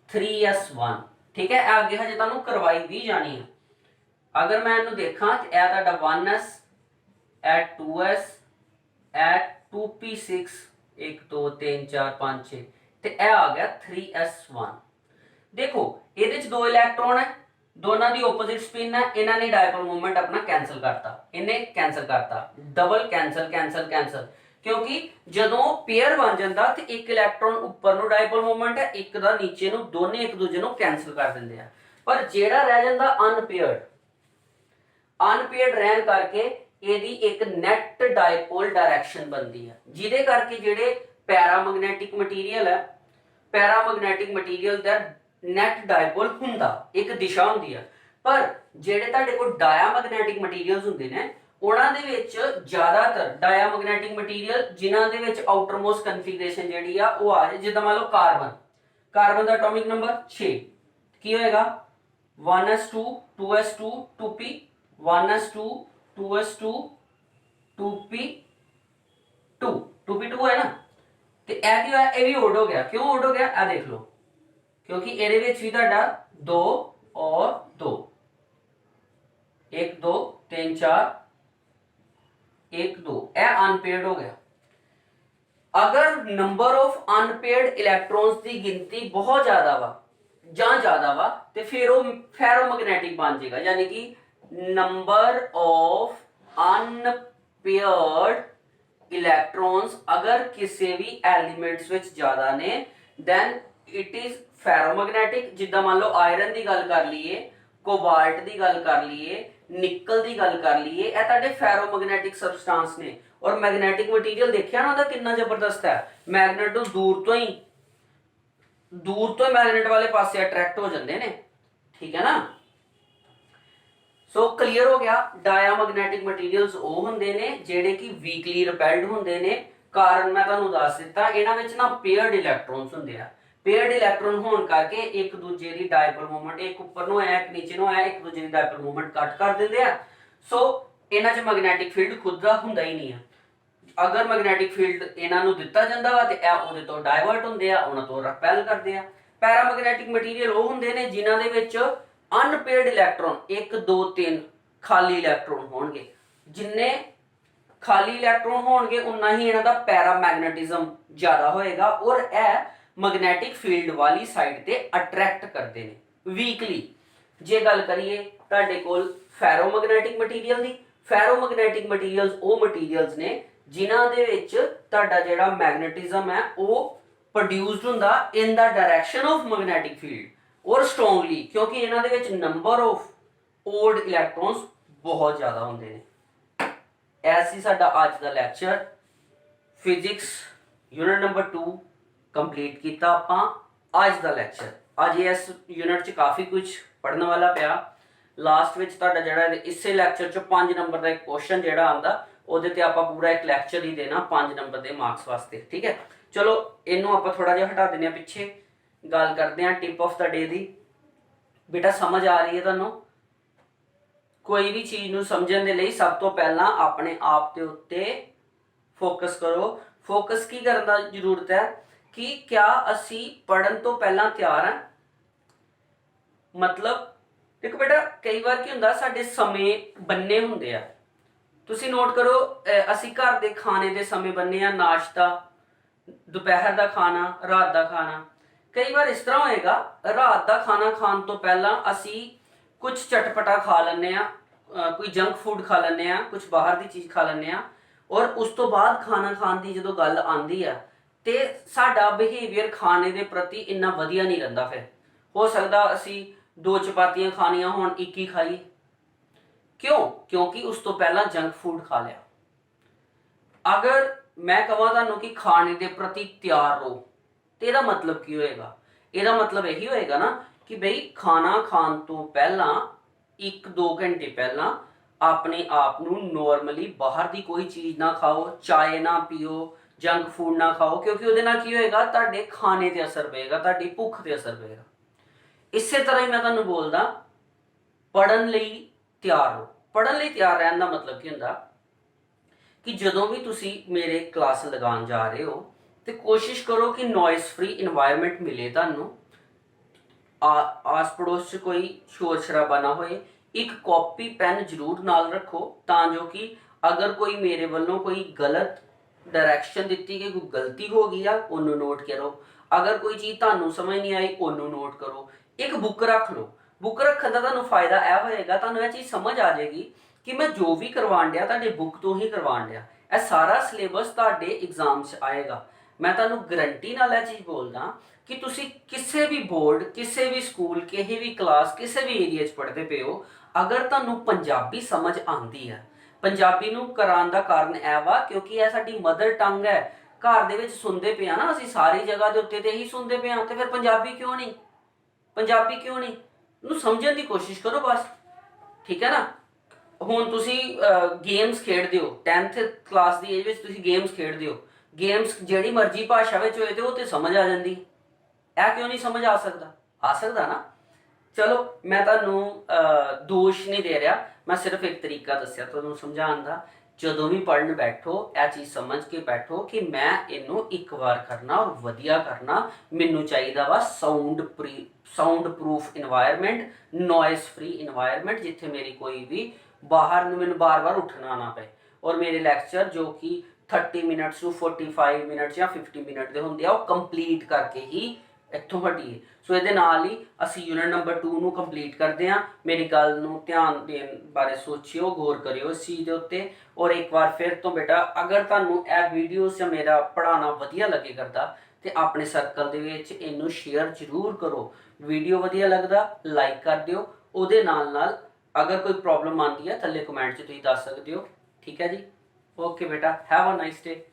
3s1, ਠੀਕ ਹੈ। ਇਹ ਅੱਗੇ ਹਜੇ ਤੁਹਾਨੂੰ ਕਰਵਾਈ ਵੀ ਜਾਣੀ ਹੈ। ਅਗਰ ਮੈਂ ਇਹਨੂੰ ਦੇਖਾਂ ਤੇ ਇਹ ਤੁਹਾਡਾ 1s, ਇਹ 2s, ਇਹ 2p6 1 2 3 4 5 6 ਤੇ ਇਹ ਆ ਗਿਆ 3s1। ਦੇਖੋ ਇਹਦੇ ਚ ਦੋ ਇਲੈਕਟ੍ਰੋਨ ਹੈ, ਦੋਨਾਂ ਦੀ ਆਪੋਜ਼ਿਟ ਸਪਿਨ ਹੈ, ਇਹਨਾਂ ਨੇ ਡਾਇਪੋਲ ਮੂਵਮੈਂਟ ਆਪਣਾ ਕੈਨਸਲ ਕਰਤਾ, ਇਹਨੇ ਕੈਨਸਲ ਕਰਤਾ, ਡਬਲ ਕੈਨਸਲ ਕੈਨਸਲ ਕੈਨਸਲ। ਕਿਉਂਕਿ ਜਦੋਂ ਪੇਅਰ ਬਣ ਜਾਂਦਾ ਤੇ ਇੱਕ ਇਲੈਕਟ੍ਰੋਨ ਉੱਪਰ ਨੂੰ ਡਾਇਪੋਲ ਮੂਵਮੈਂਟ ਹੈ, ਇੱਕ ਦਾ ਨੀਚੇ ਨੂੰ, ਦੋਨੇ ਇੱਕ ਦੂਜੇ ਨੂੰ ਕੈਨਸਲ ਕਰ ਦਿੰਦੇ ਆ। ਪਰ ਜਿਹੜਾ ਰਹਿ ਜਾਂਦਾ ਅਨਪੇਅਰਡ ਰਹਿਣ ਕਰਕੇ ਇਹਦੀ ਇੱਕ ਨੈਟ ਡਾਇਪੋਲ ਡਾਇਰੈਕਸ਼ਨ ਬਣਦੀ ਹੈ, ਜਿਹਦੇ ਕਰਕੇ ਜਿਹੜੇ ਪੈਰਾਮੈਗਨੈਟਿਕ ਮਟੀਰੀਅਲ ਹੈ, ਪੈਰਾਮੈਗਨੈਟਿਕ ਮਟੀਰੀਅਲ ਦਾ ਨੈਟ ਡਾਇਪੋਲ ਹੁੰਦਾ, ਇੱਕ ਦਿਸ਼ਾ ਹੁੰਦੀ ਹੈ। ਪਰ ਜਿਹੜੇ ਤੁਹਾਡੇ ਕੋਲ ਡਾਇਆਮੈਗਨੈਟਿਕ ਮਟੀਰੀਅਲਸ ਹੁੰਦੇ ਨੇ ਉਹਨਾਂ ਦੇ ਵਿੱਚ ਜ਼ਿਆਦਾਤਰ ਡਾਇਆਮੈਗਨੈਟਿਕ ਮਟੀਰੀਅਲ ਜਿਨ੍ਹਾਂ ਦੇ ਵਿੱਚ ਆਊਟਰਮੋਸਟ ਕਨਫੀਗਰੇਸ਼ਨ ਜਿਹੜੀ ਆ ਉਹ ਆ ਜਾਏ, ਜਿੱਦਾਂ ਮੰਨ ਲਓ ਕਾਰਬਨ ਦਾ ਐਟੋਮਿਕ ਨੰਬਰ 6, ਕੀ ਹੋਏਗਾ 1s2 2s2 2p 1s2 2s2 2p2 2p2 ਹੈ ਨਾ। ਤੇ ਇਹ ਕੀ ਹੋਇਆ, ਇਹ ਵੀ ਓਡ ਹੋ ਗਿਆ। ਕਿਉਂ ਓਡ ਹੋ ਗਿਆ, ਇਹ ਦੇਖ ਲਓ, ਕਿਉਂਕਿ ਇਹਦੇ ਵਿੱਚ ਵੀ ਤੁਹਾਡਾ 2 और 2 1 2 3 4 1 2 ਇਹ ਅਨਪੇਅਰਡ ਹੋ ਗਿਆ। ਅਗਰ ਨੰਬਰ ਆਫ ਅਨਪੇਅਰਡ ਇਲੈਕਟ੍ਰੋਨਸ ਦੀ ਗਿਣਤੀ ਬਹੁਤ ਜ਼ਿਆਦਾ ਵਾ ਤੇ ਫਿਰ ਉਹ ਫੈਰੋਮੈਗਨੈਟਿਕ ਬਣ ਜਾਏਗਾ, ਯਾਨੀ ਕਿ ਨੰਬਰ ਆਫ ਅਨਪੇਅਰਡ ਇਲੈਕਟ੍ਰੋਨਸ ਅਗਰ ਕਿਸੇ ਵੀ ਐਲੀਮੈਂਟਸ ਵਿੱਚ ਜ਼ਿਆਦਾ ਨੇ then it is ਫੈਰੋਮੈਗਨੈਟਿਕ। ਜਿੱਦਾਂ ਮੰਨ ਲਓ ਆਇਰਨ ਦੀ ਗੱਲ ਕਰ ਲਈਏ, ਕੋਬਾਲਟ ਦੀ ਗੱਲ ਕਰ ਲਈਏ, ਨਿਕਲ ਦੀ ਗੱਲ ਕਰ ਲਈਏ, ਇਹ ਤੁਹਾਡੇ ਫੈਰੋਮੈਗਨੈਟਿਕ ਸਬਸਟੈਂਸ ਨੇ। ਔਰ ਮੈਗਨੈਟਿਕ ਮਟੀਰੀਅਲ ਦੇਖਿਆ ਨਾ ਉਹਦਾ ਕਿੰਨਾ ਜ਼ਬਰਦਸਤ ਹੈ, ਮੈਗਨੇਟ ਨੂੰ ਦੂਰ ਤੋਂ ਹੀ ਮੈਗਨੇਟ ਵਾਲੇ ਪਾਸੇ ਅਟਰੈਕਟ ਹੋ ਜਾਂਦੇ ਨੇ, ਠੀਕ ਹੈ ਨਾ। ਸੋ ਕਲੀਅਰ ਹੋ ਗਿਆ, ਡਾਇਆਮੈਗਨੈਟਿਕ ਮਟੀਰੀਅਲਸ ਉਹ ਹੁੰਦੇ ਨੇ ਜਿਹੜੇ ਕਿ ਵੀਕਲੀ ਰਿਪੈਲਡ ਹੁੰਦੇ ਨੇ। ਕਾਰਨ ਮੈਂ ਤੁਹਾਨੂੰ ਦੱਸ ਦਿੱਤਾ, ਇਹਨਾਂ ਵਿੱਚ ਨਾ ਪੇਅਰਡ ਇਲੈਕਟ੍ਰੋਨਸ ਹੁੰਦੇ ਆ। ਪੇਅਰਡ ਇਲੈਕਟ੍ਰੋਨ ਹੋਣ ਕਰਕੇ ਇੱਕ ਦੂਜੇ ਦੀ ਡਾਇਪੋਲ ਮੂਵਮੈਂਟ, ਇੱਕ ਉੱਪਰ ਨੂੰ ਆਇਆ ਇੱਕ ਨੀਚੇ ਨੂੰ ਆਇਆ, ਇੱਕ ਦੂਜੇ ਦੀ ਡਾਇਪੋਲ ਮੂਵਮੈਂਟ ਕੱਟ ਕਰ ਦਿੰਦੇ ਆ। ਸੋ ਇਹਨਾਂ 'ਚ ਮੈਗਨੈਟਿਕ ਫੀਲਡ ਖੁਦ ਦਾ ਹੁੰਦਾ ਹੀ ਨਹੀਂ ਆ। ਅਗਰ ਮੈਗਨੈਟਿਕ ਫੀਲਡ ਇਹਨਾਂ ਨੂੰ ਦਿੱਤਾ ਜਾਂਦਾ ਵਾ ਤੇ ਇਹ ਉਹਦੇ ਤੋਂ ਡਾਇਵਰਟ ਹੁੰਦੇ ਆ, ਉਹਨਾਂ ਤੋਂ ਰਿਪੈਲ ਕਰਦੇ ਆ। ਪੈਰਾਮੈਗਨੈਟਿਕ ਮਟੀਰੀਅਲ ਉਹ ਹੁੰਦੇ ਨੇ ਜਿਨ੍ਹਾਂ ਦੇ ਵਿੱਚ ਅਨਪੇਅਰਡ ਇਲੈਕਟ੍ਰੋਨ 1 2 3 ਖਾਲੀ ਇਲੈਕਟ੍ਰੋਨ ਹੋਣਗੇ। ਜਿੰਨੇ ਖਾਲੀ ਇਲੈਕਟ੍ਰੋਨ ਹੋਣਗੇ ਉਨਾ ਹੀ ਇਹਨਾਂ ਦਾ ਪੈਰਾਮੈਗਨੈਟਿਜ਼ਮ ਜ਼ਿਆਦਾ ਹੋਏਗਾ ਔਰ ਇਹ ਮੈਗਨੈਟਿਕ ਫੀਲਡ ਵਾਲੀ ਸਾਈਡ ਤੇ ਅਟਰੈਕਟ ਕਰਦੇ ਨੇ ਵੀਕਲੀ। ਜੇ ਗੱਲ ਕਰੀਏ ਤੁਹਾਡੇ ਕੋਲ ਫੈਰੋਮੈਗਨੈਟਿਕ ਮਟੀਰੀਅਲ ਦੀ, ਫੈਰੋਮੈਗਨੈਟਿਕ ਮਟੀਰੀਅਲਸ ਉਹ ਮਟੀਰੀਅਲਸ ਨੇ ਜਿਨ੍ਹਾਂ ਦੇ ਵਿੱਚ ਤੁਹਾਡਾ ਜਿਹੜਾ ਮੈਗਨੇਟਿਜ਼ਮ ਹੈ ਉਹ ਪ੍ਰੋਡਿਊਸਡ ਹੁੰਦਾ ਇਨ ਦਾ ਡਾਇਰੈਕਸ਼ਨ ਆਫ ਮੈਗਨੈਟਿਕ ਫੀਲਡ ਔਰ ਸਟਰੋਂਗਲੀ, ਕਿਉਂਕਿ ਇਹਨਾਂ ਦੇ ਵਿੱਚ ਨੰਬਰ ਆਫ ਓਡ ਇਲੈਕਟ੍ਰੋਨਸ ਬਹੁਤ ਜ਼ਿਆਦਾ ਹੁੰਦੇ ਨੇ। ਐਸੀ ਸਾਡਾ ਅੱਜ ਦਾ lecture physics unit number 2 complete ਕੀਤਾ ਆਪਾਂ। ਅੱਜ ਦਾ ਲੈਕਚਰ ਅੱਜ ਇਸ ਯੂਨਿਟ 'ਚ ਕਾਫੀ ਕੁਝ ਪੜ੍ਹਨ ਵਾਲਾ ਪਿਆ। ਲਾਸਟ ਵਿੱਚ ਤੁਹਾਡਾ ਜਿਹੜਾ ਇਸੇ ਲੈਕਚਰ 'ਚ 5 ਨੰਬਰ ਦਾ ਇੱਕ ਕੁਐਸਚਨ ਜਿਹੜਾ ਆਉਂਦਾ ਉਹਦੇ ਤੇ ਆਪਾਂ ਪੂਰਾ ਇੱਕ ਲੈਕਚਰ ਹੀ ਦੇਣਾ 5 ਨੰਬਰ ਦੇ ਮਾਰਕਸ ਵਾਸਤੇ, ਠੀਕ ਹੈ। ਚਲੋ ਇਹਨੂੰ ਆਪਾਂ ਥੋੜਾ ਜਿਹਾ ਹਟਾ ਦਿੰਦੇ ਆ ਪਿੱਛੇ, ਗੱਲ ਕਰਦੇ ਹਾਂ ਟਿਪ ਆਫ ਦਾ ਡੇ ਦੀ। ਬੇਟਾ ਸਮਝ ਆ ਰਹੀ ਹੈ ਤੁਹਾਨੂੰ? ਕੋਈ ਵੀ ਚੀਜ਼ ਨੂੰ ਸਮਝਣ ਦੇ ਲਈ ਸਭ ਤੋਂ ਪਹਿਲਾਂ ਆਪਣੇ ਆਪ ਦੇ ਉੱਤੇ ਫੋਕਸ ਕਰੋ। ਫੋਕਸ ਕੀ ਕਰਨ ਦਾ ਜ਼ਰੂਰਤ ਹੈ ਕਿ ਕਿਆ ਅਸੀਂ ਪੜ੍ਹਨ ਤੋਂ ਪਹਿਲਾਂ ਤਿਆਰ ਹਾਂ। ਮਤਲਬ ਦੇਖੋ ਬੇਟਾ, ਕਈ ਵਾਰ ਕੀ ਹੁੰਦਾ ਸਾਡੇ ਸਮੇਂ ਬੰਨੇ ਹੁੰਦੇ ਆ। ਤੁਸੀਂ ਨੋਟ ਕਰੋ, ਅਸੀਂ ਘਰ ਦੇ ਖਾਣੇ ਦੇ ਸਮੇਂ ਬੰਨੇ ਆ, ਨਾਸ਼ਤਾ, ਦੁਪਹਿਰ ਦਾ ਖਾਣਾ, ਰਾਤ ਦਾ ਖਾਣਾ। ਕਈ ਵਾਰ ਇਸ ਤਰ੍ਹਾਂ ਹੋਏਗਾ, ਰਾਤ ਦਾ ਖਾਣਾ ਖਾਣ ਤੋਂ ਪਹਿਲਾਂ ਅਸੀਂ ਕੁਝ ਚਟਪਟਾ ਖਾ ਲੈਂਦੇ ਆ, ਕੋਈ ਜੰਕ ਫੂਡ ਖਾ ਲੈਂਦੇ ਆ, ਕੁਝ ਬਾਹਰ ਦੀ ਚੀਜ਼ ਖਾ ਲੈਂਦੇ ਆ, ਔਰ ਉਸ ਤੋਂ ਬਾਅਦ ਖਾਣਾ ਖਾਣ ਦੀ ਜਦੋਂ ਗੱਲ ਆਉਂਦੀ ਆ ਤੇ ਸਾਡਾ ਬਿਹੇਵੀਅਰ ਖਾਣੇ ਦੇ ਪ੍ਰਤੀ ਇੰਨਾ ਵਧੀਆ ਨਹੀਂ ਰਹਿੰਦਾ। ਫਿਰ ਹੋ ਸਕਦਾ ਅਸੀਂ 2 ਚਪਾਤੀਆਂ ਖਾਣੀਆਂ ਹੁਣ 1 ਹੀ ਖਾਈਏ। ਕਿਉਂ? ਕਿਉਂਕਿ ਉਸ ਤੋਂ ਪਹਿਲਾਂ ਜੰਕ ਫੂਡ ਖਾ ਲਿਆ। ਅਗਰ ਮੈਂ ਕਹਾਂ ਤੁਹਾਨੂੰ ਕਿ ਖਾਣੇ ਦੇ ਪ੍ਰਤੀ ਤਿਆਰ ਰਹੋ ਤੇ ਇਹਦਾ ਮਤਲਬ ਕੀ ਹੋਏਗਾ? ਇਹਦਾ ਮਤਲਬ ਇਹੀ ਹੋਏਗਾ ਨਾ ਕਿ ਬਈ ਖਾਣਾ ਖਾਣ ਤੋਂ ਪਹਿਲਾਂ 1-2 ਘੰਟੇ ਪਹਿਲਾਂ ਆਪਣੇ ਆਪ ਨੂੰ ਨੋਰਮਲੀ ਬਾਹਰ ਦੀ ਕੋਈ ਚੀਜ਼ ਨਾ ਖਾਓ, ਚਾਏ ਨਾ ਪੀਓ, ਜੰਕ ਫੂਡ ਨਾ ਖਾਓ, ਕਿਉਂਕਿ ਉਹਦੇ ਨਾਲ ਕੀ ਹੋਏਗਾ? ਤੁਹਾਡੇ ਖਾਣੇ ਤੇ ਅਸਰ ਪਏਗਾ, ਤੁਹਾਡੀ ਭੁੱਖ ਤੇ ਅਸਰ ਪਏਗਾ। ਇਸੇ ਤਰ੍ਹਾਂ ਹੀ ਮੈਂ ਤੁਹਾਨੂੰ ਬੋਲਦਾ, ਪੜ੍ਹਨ ਲਈ ਤਿਆਰ ਰਹੋ। ਪੜ੍ਹਨ ਲਈ ਤਿਆਰ ਰਹਿਣ ਦਾ ਮਤਲਬ ਕੀ ਹੁੰਦਾ ਕਿ ਜਦੋਂ ਵੀ ਤੁਸੀਂ ਮੇਰੇ ਕਲਾਸ ਲਗਾਉਣ ਜਾ ਰਹੇ ਹੋ ਤੇ ਕੋਸ਼ਿਸ਼ ਕਰੋ ਕਿ ਨੋਇਸ ਫ੍ਰੀ ਇਨਵਾਇਰਨਮੈਂਟ ਮਿਲੇ ਤੁਹਾਨੂੰ। ਆਸ ਪੜੋਸ 'ਚ ਕੋਈ ਸ਼ੋਰ ਸ਼ਰਾਬਾ ਨਾ ਹੋਏ। ਇੱਕ ਕਾਪੀ ਪੈਨ ਜ਼ਰੂਰ ਨਾਲ ਰੱਖੋ ਤਾਂ ਜੋ ਕਿ ਅਗਰ ਕੋਈ ਮੇਰੇ ਵੱਲੋਂ ਕੋਈ ਗਲਤ ਡਾਇਰੈਕਸ਼ਨ ਦਿੱਤੀ ਗਈ, ਕੋਈ ਗਲਤੀ ਹੋ ਗਈ ਆ, ਉਹਨੂੰ ਨੋਟ ਕਰੋ। ਅਗਰ ਕੋਈ ਚੀਜ਼ ਤੁਹਾਨੂੰ ਸਮਝ ਨਹੀਂ ਆਈ, ਉਹਨੂੰ ਨੋਟ ਕਰੋ। ਇੱਕ ਬੁੱਕ ਰੱਖ ਲਓ। ਬੁੱਕ ਰੱਖਣ ਦਾ ਤੁਹਾਨੂੰ ਫਾਇਦਾ ਇਹ ਹੋਏਗਾ, ਤੁਹਾਨੂੰ ਇਹ ਚੀਜ਼ ਸਮਝ ਆ ਜਾਏਗੀ ਕਿ ਮੈਂ ਜੋ ਵੀ ਕਰਵਾਉਣ ਡਿਆ ਤੁਹਾਡੇ ਬੁੱਕ ਤੋਂ ਹੀ ਕਰਵਾਉਣ ਡਿਆ। ਇਹ ਸਾਰਾ ਸਿਲੇਬਸ ਤੁਹਾਡੇ ਐਗਜ਼ਾਮ 'ਚ ਆਏਗਾ। ਮੈਂ ਤੁਹਾਨੂੰ ਗਰੰਟੀ ਨਾਲ ਇਹ ਚੀਜ਼ ਬੋਲਦਾ ਕਿ ਤੁਸੀਂ ਕਿਸੇ ਵੀ ਬੋਰਡ, ਕਿਸੇ ਵੀ ਸਕੂਲ, ਕਿਸੇ ਵੀ ਕਲਾਸ, ਕਿਸੇ ਵੀ ਏਰੀਆ 'ਚ ਪੜ੍ਹਦੇ ਪਏ ਹੋ, ਅਗਰ ਤੁਹਾਨੂੰ ਪੰਜਾਬੀ ਸਮਝ ਆਉਂਦੀ ਹੈ, ਪੰਜਾਬੀ ਨੂੰ ਕਰਾਉਣ ਦਾ ਕਾਰਨ ਇਹ ਵਾ ਕਿਉਂਕਿ ਇਹ ਸਾਡੀ ਮਦਰ ਟੰਗ ਹੈ। ਘਰ ਦੇ ਵਿੱਚ ਸੁਣਦੇ ਪਏ ਆ ਨਾ ਅਸੀਂ, ਸਾਰੀ ਜਗ੍ਹਾ ਦੇ ਉੱਤੇ ਤੇ ਇਹੀ ਸੁਣਦੇ ਪਏ ਆ, ਤੇ ਫਿਰ ਪੰਜਾਬੀ ਕਿਉਂ ਨਹੀਂ? ਪੰਜਾਬੀ ਕਿਉਂ ਨਹੀਂ? ਨੂੰ ਸਮਝਣ ਦੀ ਕੋਸ਼ਿਸ਼ ਕਰੋ ਬਸ, ਠੀਕ ਹੈ ਨਾ। ਹੁਣ ਤੁਸੀਂ ਗੇਮਸ ਖੇਡਦੇ ਹੋ, 10th ਕਲਾਸ ਦੀ ਏਜ ਵਿੱਚ ਤੁਸੀਂ ਗੇਮਸ ਖੇਡਦੇ ਹੋ। ਗੇਮਸ ਜਿਹੜੀ ਮਰਜ਼ੀ ਭਾਸ਼ਾ ਵਿੱਚ ਹੋਏ ਤੇ ਉਹ ਤੇ ਸਮਝ ਆ ਜਾਂਦੀ। ਇਹ ਕਿਉਂ ਨਹੀਂ ਸਮਝ ਆ ਸਕਦਾ? ਆ ਸਕਦਾ ਨਾ। ਚਲੋ ਮੈਂ ਤੁਹਾਨੂੰ ਦੋਸ਼ ਨਹੀਂ ਦੇ ਰਿਹਾ, ਮੈਂ ਸਿਰਫ ਇੱਕ ਤਰੀਕਾ ਦੱਸਿਆ ਤੁਹਾਨੂੰ ਸਮਝਾਉਣ ਦਾ। ਜਦੋਂ ਵੀ ਪੜ੍ਹਨ ਬੈਠੋ ਇਹ ਚੀਜ਼ ਸਮਝ ਕੇ ਬੈਠੋ ਕਿ ਮੈਂ ਇਹਨੂੰ ਇੱਕ ਵਾਰ ਕਰਨਾ ਔਰ ਵਧੀਆ ਕਰਨਾ। ਮੈਨੂੰ ਚਾਹੀਦਾ ਵਾ sound proof environment, noise free environment, ਜਿੱਥੇ ਮੇਰੀ ਕੋਈ ਵੀ ਬਾਹਰ ਨੂੰ ਮੈਨੂੰ ਬਾਰ-ਬਾਰ ਉੱਠਣਾ ਨਾ ਪਏ। ਔਰ ਮੇਰੇ ਲੈਕਚਰ ਜੋ ਕਿ 30 ਮਿੰਟਸ ਤੋਂ 45 ਮਿੰਟ ਜਾਂ 50 ਮਿੰਟ ਦੇ ਹੁੰਦੇ ਆ, ਉਹ ਕੰਪਲੀਟ ਕਰਕੇ ਹੀ ਇੱਥੋਂ ਹਟੀਏ। ਸੋ ਇਹਦੇ ਨਾਲ ਹੀ ਅਸੀਂ ਯੂਨਿਟ ਨੰਬਰ 2 ਨੂੰ ਕੰਪਲੀਟ ਕਰਦੇ ਹਾਂ। ਮੇਰੀ ਗੱਲ ਨੂੰ ਧਿਆਨ ਦੇਣ ਬਾਰੇ ਸੋਚਿਓ, ਗੌਰ ਕਰਿਓ ਇਸ ਚੀਜ਼ ਦੇ ਉੱਤੇ। ਔਰ ਇੱਕ ਵਾਰ ਫਿਰ ਤੋਂ ਬੇਟਾ, ਅਗਰ ਤੁਹਾਨੂੰ ਇਹ ਵੀਡੀਓਜ਼ ਜਾਂ ਮੇਰਾ ਪੜ੍ਹਾਉਣਾ ਵਧੀਆ ਲੱਗੇ ਕਰਦਾ ਤੇ ਆਪਣੇ ਸਰਕਲ ਦੇ ਵਿੱਚ ਇਹਨੂੰ ਸ਼ੇਅਰ ਜ਼ਰੂਰ ਕਰੋ। ਵੀਡੀਓ ਵਧੀਆ ਲੱਗਦਾ ਲਾਈਕ ਕਰ ਦਿਓ। ਉਹਦੇ ਨਾਲ ਅਗਰ ਕੋਈ ਪ੍ਰੋਬਲਮ ਆਉਂਦੀ ਹੈ ਥੱਲੇ ਕਮੈਂਟ 'ਚ ਤੁਸੀਂ ਦੱਸ ਸਕਦੇ ਹੋ। ਠੀਕ ਹੈ ਜੀ, ਓਕੇ ਬੇਟਾ, ਹੈਵ ਅ ਨਾਈਸ ਡੇ।